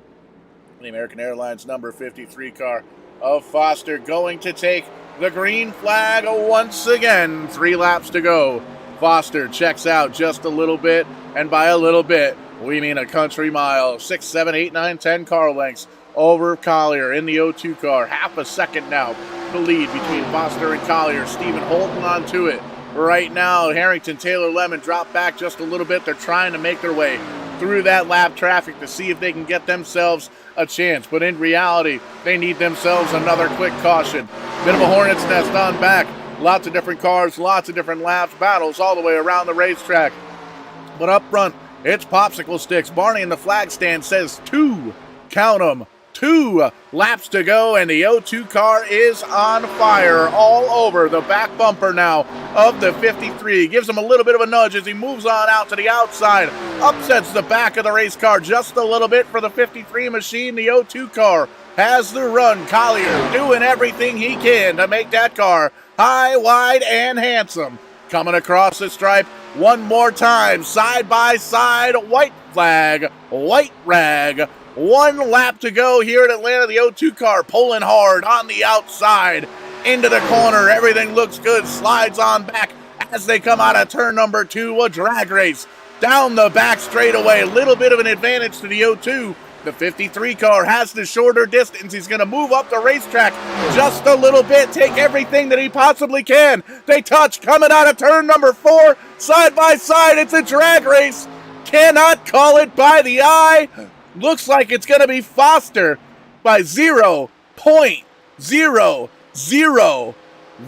The American Airlines number 53 car of Foster going to take the green flag once again. 3 laps to go. Foster checks out just a little bit, and by a little bit, we mean a country mile. 6, 7, 8, 9, 10 car lengths over Collier in the 02 car. Half a second now, the lead between Foster and Collier. Stephen holding on to it right now. Harrington, Taylor, Lemon drop back just a little bit. They're trying to make their way through that lap traffic to see if they can get themselves a chance. But in reality, they need themselves another quick caution. Bit of a hornet's nest on back. Lots of different cars, lots of different laps, battles all the way around the racetrack. But up front, it's popsicle sticks. Barney in the flag stand says 2, count them, 2 laps to go, and the 02 car is on fire all over the back bumper now of the 53. Gives him a little bit of a nudge as he moves on out to the outside. Upsets the back of the race car just a little bit for the 53 machine. The 02 car has the run. Collier doing everything he can to make that car high, wide, and handsome. Coming across the stripe one more time, side by side, white flag, white rag. 1 lap to go here at Atlanta. The 02 car pulling hard on the outside into the corner. Everything looks good. Slides on back as they come out of turn number 2. A drag race down the back straightaway. A little bit of an advantage to the 02. The 53 car has the shorter distance. He's going to move up the racetrack just a little bit, take everything that he possibly can. They touch coming out of turn number 4, side by side. It's a drag race. cannot call it by the eye. Looks like it's going to be Foster by 0.00.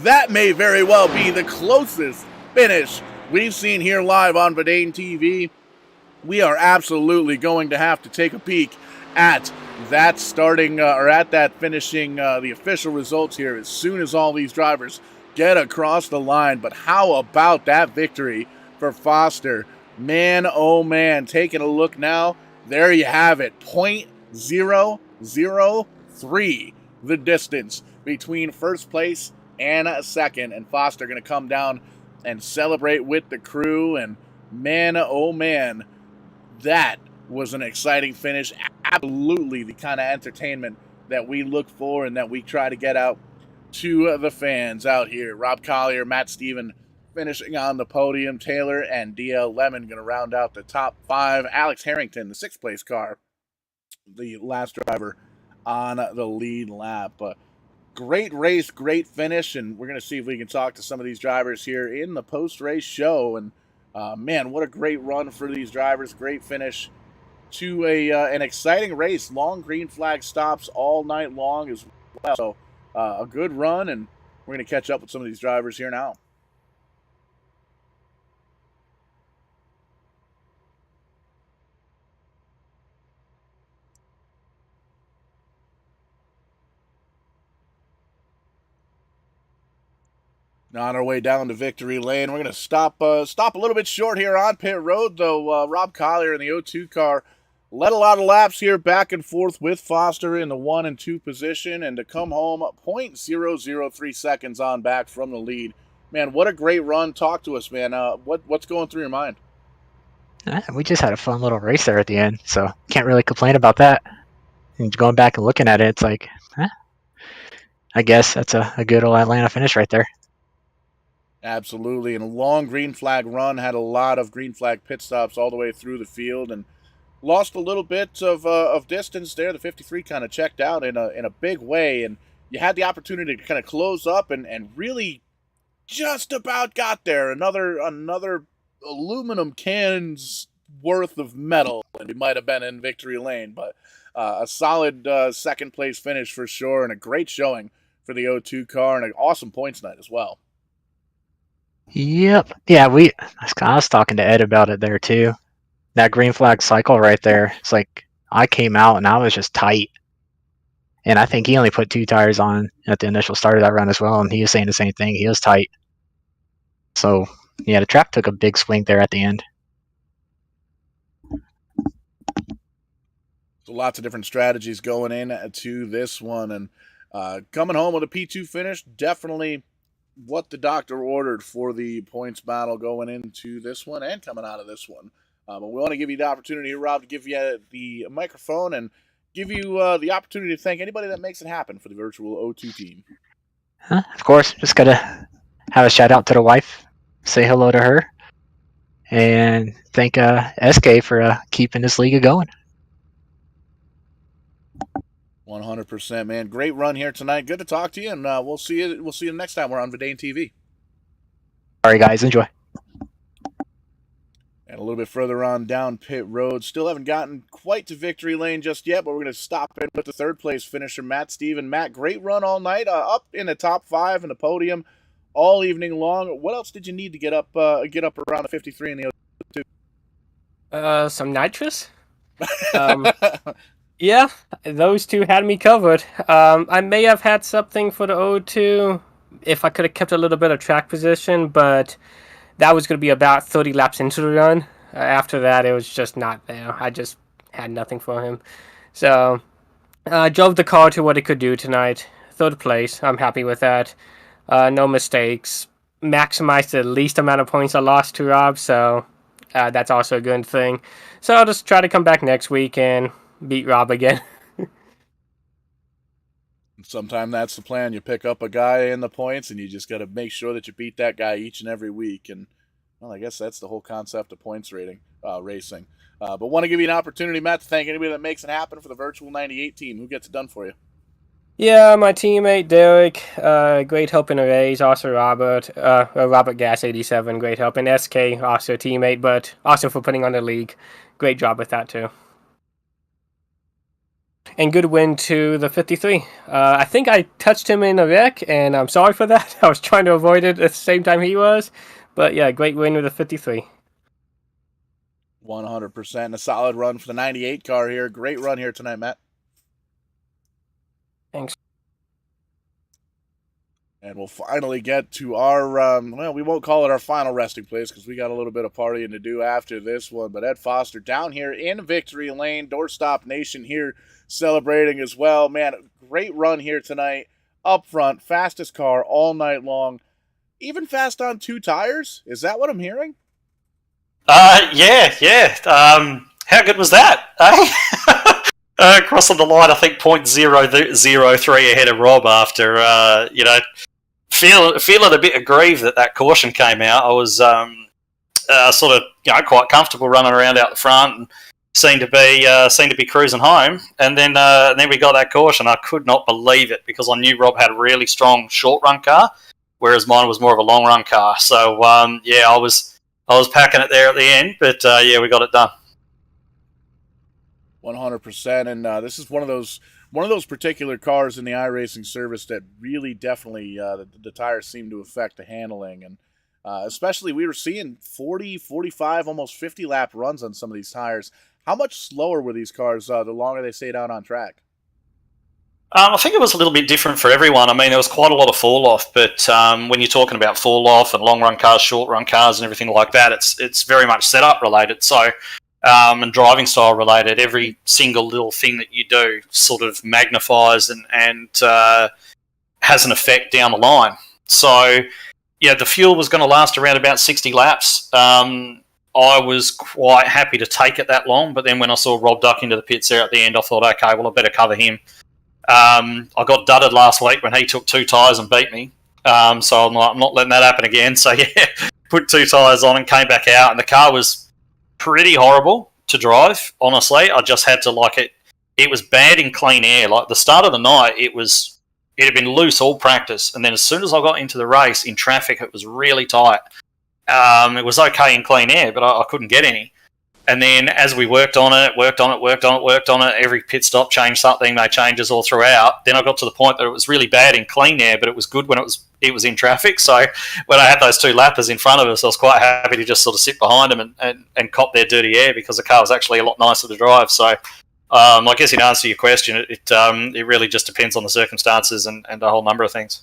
That may very well be the closest finish we've seen here live on Verdane TV. We are absolutely going to have to take a peek at that starting or at that finishing the official results here as soon as all these drivers get across the line. But how about that victory for Foster? Man, oh man, taking a look now, there you have it, 0.003, the distance between first place and second, and Foster going to come down and celebrate with the crew. And man, oh man, that was an exciting finish. Absolutely the kind of entertainment that we look for and that we try to get out to the fans out here. Rob Collier, Matt Steven finishing on the podium. Taylor and DL Lemon going to round out the top 5. Alex Harrington, the 6th place car, the last driver on the lead lap. Great race, great finish, and we're going to see if we can talk to some of these drivers here in the post-race show. And man, what a great run for these drivers. Great finish to an exciting race. Long green flag stops all night long as well. So a good run, and we're going to catch up with some of these drivers here now. On our way down to victory lane, we're going to stop a little bit short here on pit road, though. Rob Collier in the 02 car led a lot of laps here back and forth with Foster in the 1 and 2 position, and to come home 0.003 seconds on back from the lead. Man, what a great run. Talk to us, man. What's going through your mind? We just had a fun little race there at the end, so can't really complain about that. And going back and looking at it, it's like, I guess that's a good old Atlanta finish right there. Absolutely, and a long green flag run, had a lot of green flag pit stops all the way through the field, and lost a little bit of distance there. The 53 kind of checked out in a big way, and you had the opportunity to kind of close up and really just about got there. Another aluminum can's worth of metal, and it might have been in victory lane, but a solid second place finish for sure, and a great showing for the 02 car, and an awesome points night as well. Yep. Yeah, I was talking to Ed about it there too. That green flag cycle right there. It's like I came out and I was just tight. And I think he only put 2 tires on at the initial start of that run as well, and he was saying the same thing. He was tight. So yeah, the track took a big swing there at the end. So lots of different strategies going into this one, and coming home with a P2 finish, definitely what the doctor ordered for the points battle going into this one and coming out of this one. But we want to give you the opportunity here, Rob, to give you the microphone and give you the opportunity to thank anybody that makes it happen for the virtual 02 team. Of course, just got to have a shout out to the wife, say hello to her, and thank SK for keeping this league going. 100%, man. Great run here tonight. Good to talk to you, and we'll see you next time we're on Verdane TV. All right, guys, enjoy. And a little bit further on down pit road, still haven't gotten quite to victory lane just yet, but we're going to stop in with the 3rd place finisher, Matt Steven. Matt, great run all night, up in the top 5 in the podium all evening long. What else did you need to get up around the 53 and the 02? Some nitrous. Yeah, those 2 had me covered. I may have had something for the 02 if I could have kept a little bit of track position, but that was going to be about 30 laps into the run. After that, it was just not there. I just had nothing for him. So I drove the car to what it could do tonight. 3rd place. I'm happy with that. No mistakes. Maximized the least amount of points I lost to Rob, so that's also a good thing. So I'll just try to come back next week and beat Rob again. Sometime that's the plan. You pick up a guy in the points, and you just got to make sure that you beat that guy each and every week. And well, I guess that's the whole concept of points racing. But want to give you an opportunity, Matt, to thank anybody that makes it happen for the virtual 98 team. Who gets it done for you? Yeah, my teammate Derek, great help in a race. Also Robert, Robert Gas 87, great help. And SK, also teammate, but also for putting on the league. Great job with that too. And good win to the 53. I think I touched him in a wreck, and I'm sorry for that. I was trying to avoid it at the same time he was. But yeah, great win with the 53. 100%. And a solid run for the 98 car here. Great run here tonight, Matt. Thanks. And we'll finally get to our, well, we won't call it our final resting place because we got a little bit of partying to do after this one. But Ed Foster down here in Victory Lane, Doorstop Nation here celebrating as well. Man, great run here tonight. Up front, fastest car all night long. Even fast on 2 tires? Is that what I'm hearing? Yeah. How good was that? Crossing the line, I think 0.003 ahead of Rob after, feeling a bit aggrieved that caution came out. I was sort of quite comfortable running around out the front and seemed to be cruising home. And then we got that caution. I could not believe it because I knew Rob had a really strong short run car, whereas mine was more of a long run car. So I was packing it there at the end, but we got it done. 100%. And this is one of those particular cars in the iRacing service that really definitely the tires seem to affect the handling. And especially we were seeing 40, 45, almost 50 lap runs on some of these tires. How much slower were these cars the longer they stayed out on track? I think it was a little bit different for everyone. I mean, there was quite a lot of fall off, but when you're talking about fall off and long run cars, short run cars, and everything like that, it's very much setup related. So. And driving style related, every single little thing that you do sort of magnifies and has an effect down the line. So, the fuel was going to last around about 60 laps. I was quite happy to take it that long, but then when I saw Rob duck into the pits there at the end, I thought, okay, well, I better cover him. I got dudded last week when he took 2 tyres and beat me. So I'm not letting that happen again. So, put 2 tyres on and came back out, and the car was pretty horrible to drive, honestly. I just had to it was bad in clean air. Like the start of the night, it had been loose all practice, and then as soon as I got into the race in traffic, it was really tight. It was okay in clean air, but I couldn't get any. And then as we worked on it, every pit stop changed something, made changes all throughout. Then I got to the point that it was really bad in clean air, but it was good when it was in traffic. So when I had those 2 lappers in front of us, I was quite happy to just sort of sit behind them and cop their dirty air because the car was actually a lot nicer to drive. So I guess in answer to your question, it really just depends on the circumstances and a whole number of things.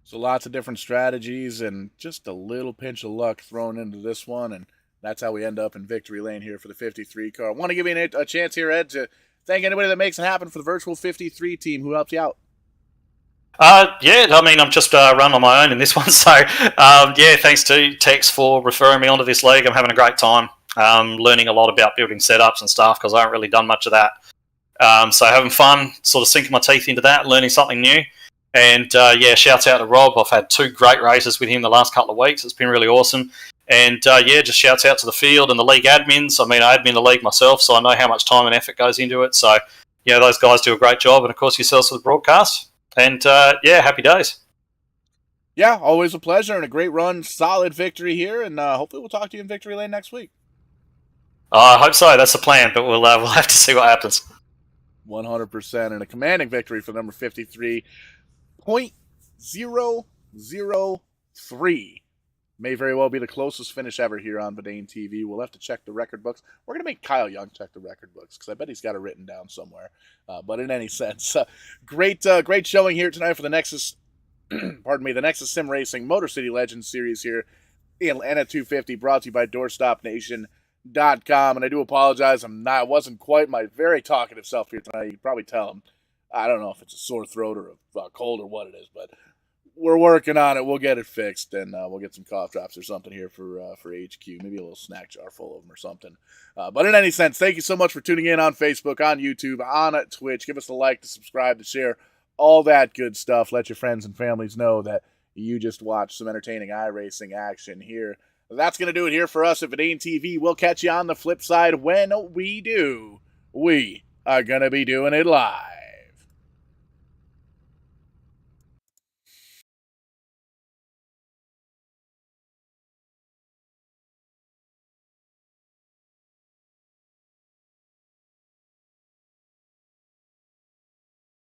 So lots of different strategies and just a little pinch of luck thrown into this one, and that's how we end up in Victory Lane here for the 53 car. I want to give you a chance here, Ed, to thank anybody that makes it happen for the virtual 53 team who helps you out. I'm just running on my own in this one. So, thanks to Tex for referring me onto this league. I'm having a great time learning a lot about building setups and stuff because I haven't really done much of that. So having fun, sort of sinking my teeth into that, learning something new. And, shouts out to Rob. I've had 2 great races with him the last couple of weeks. It's been really awesome. And, just shouts out to the field and the league admins. I mean, I admin the league myself, so I know how much time and effort goes into it. So, those guys do a great job. And, of course, yourselves for the broadcast. And, happy days. Yeah, always a pleasure and a great run. Solid victory here. And hopefully we'll talk to you in Victory Lane next week. I hope so. That's the plan. But we'll have to see what happens. 100%. And a commanding victory for number 53. 0.003. May very well be the closest finish ever here on Verdane TV. We'll have to check the record books. We're going to make Kyle Young check the record books because I bet he's got it written down somewhere. But in any sense, great showing here tonight for the NEXUS, the NEXUS Sim Racing Motor City Legends series here in Atlanta 250, brought to you by DoorstopNation.com. And I do apologize. I wasn't quite my very talkative self here tonight. You can probably tell him. I don't know if it's a sore throat or a cold or what it is, but we're working on it. We'll get it fixed, and we'll get some cough drops or something here for HQ. Maybe a little snack jar full of them or something. But in any sense, thank you so much for tuning in on Facebook, on YouTube, on Twitch. Give us a like, to subscribe, to share, all that good stuff. Let your friends and families know that you just watched some entertaining iRacing action here. That's going to do it here for us at Verdane TV. We'll catch you on the flip side. When we do, we are going to be doing it live.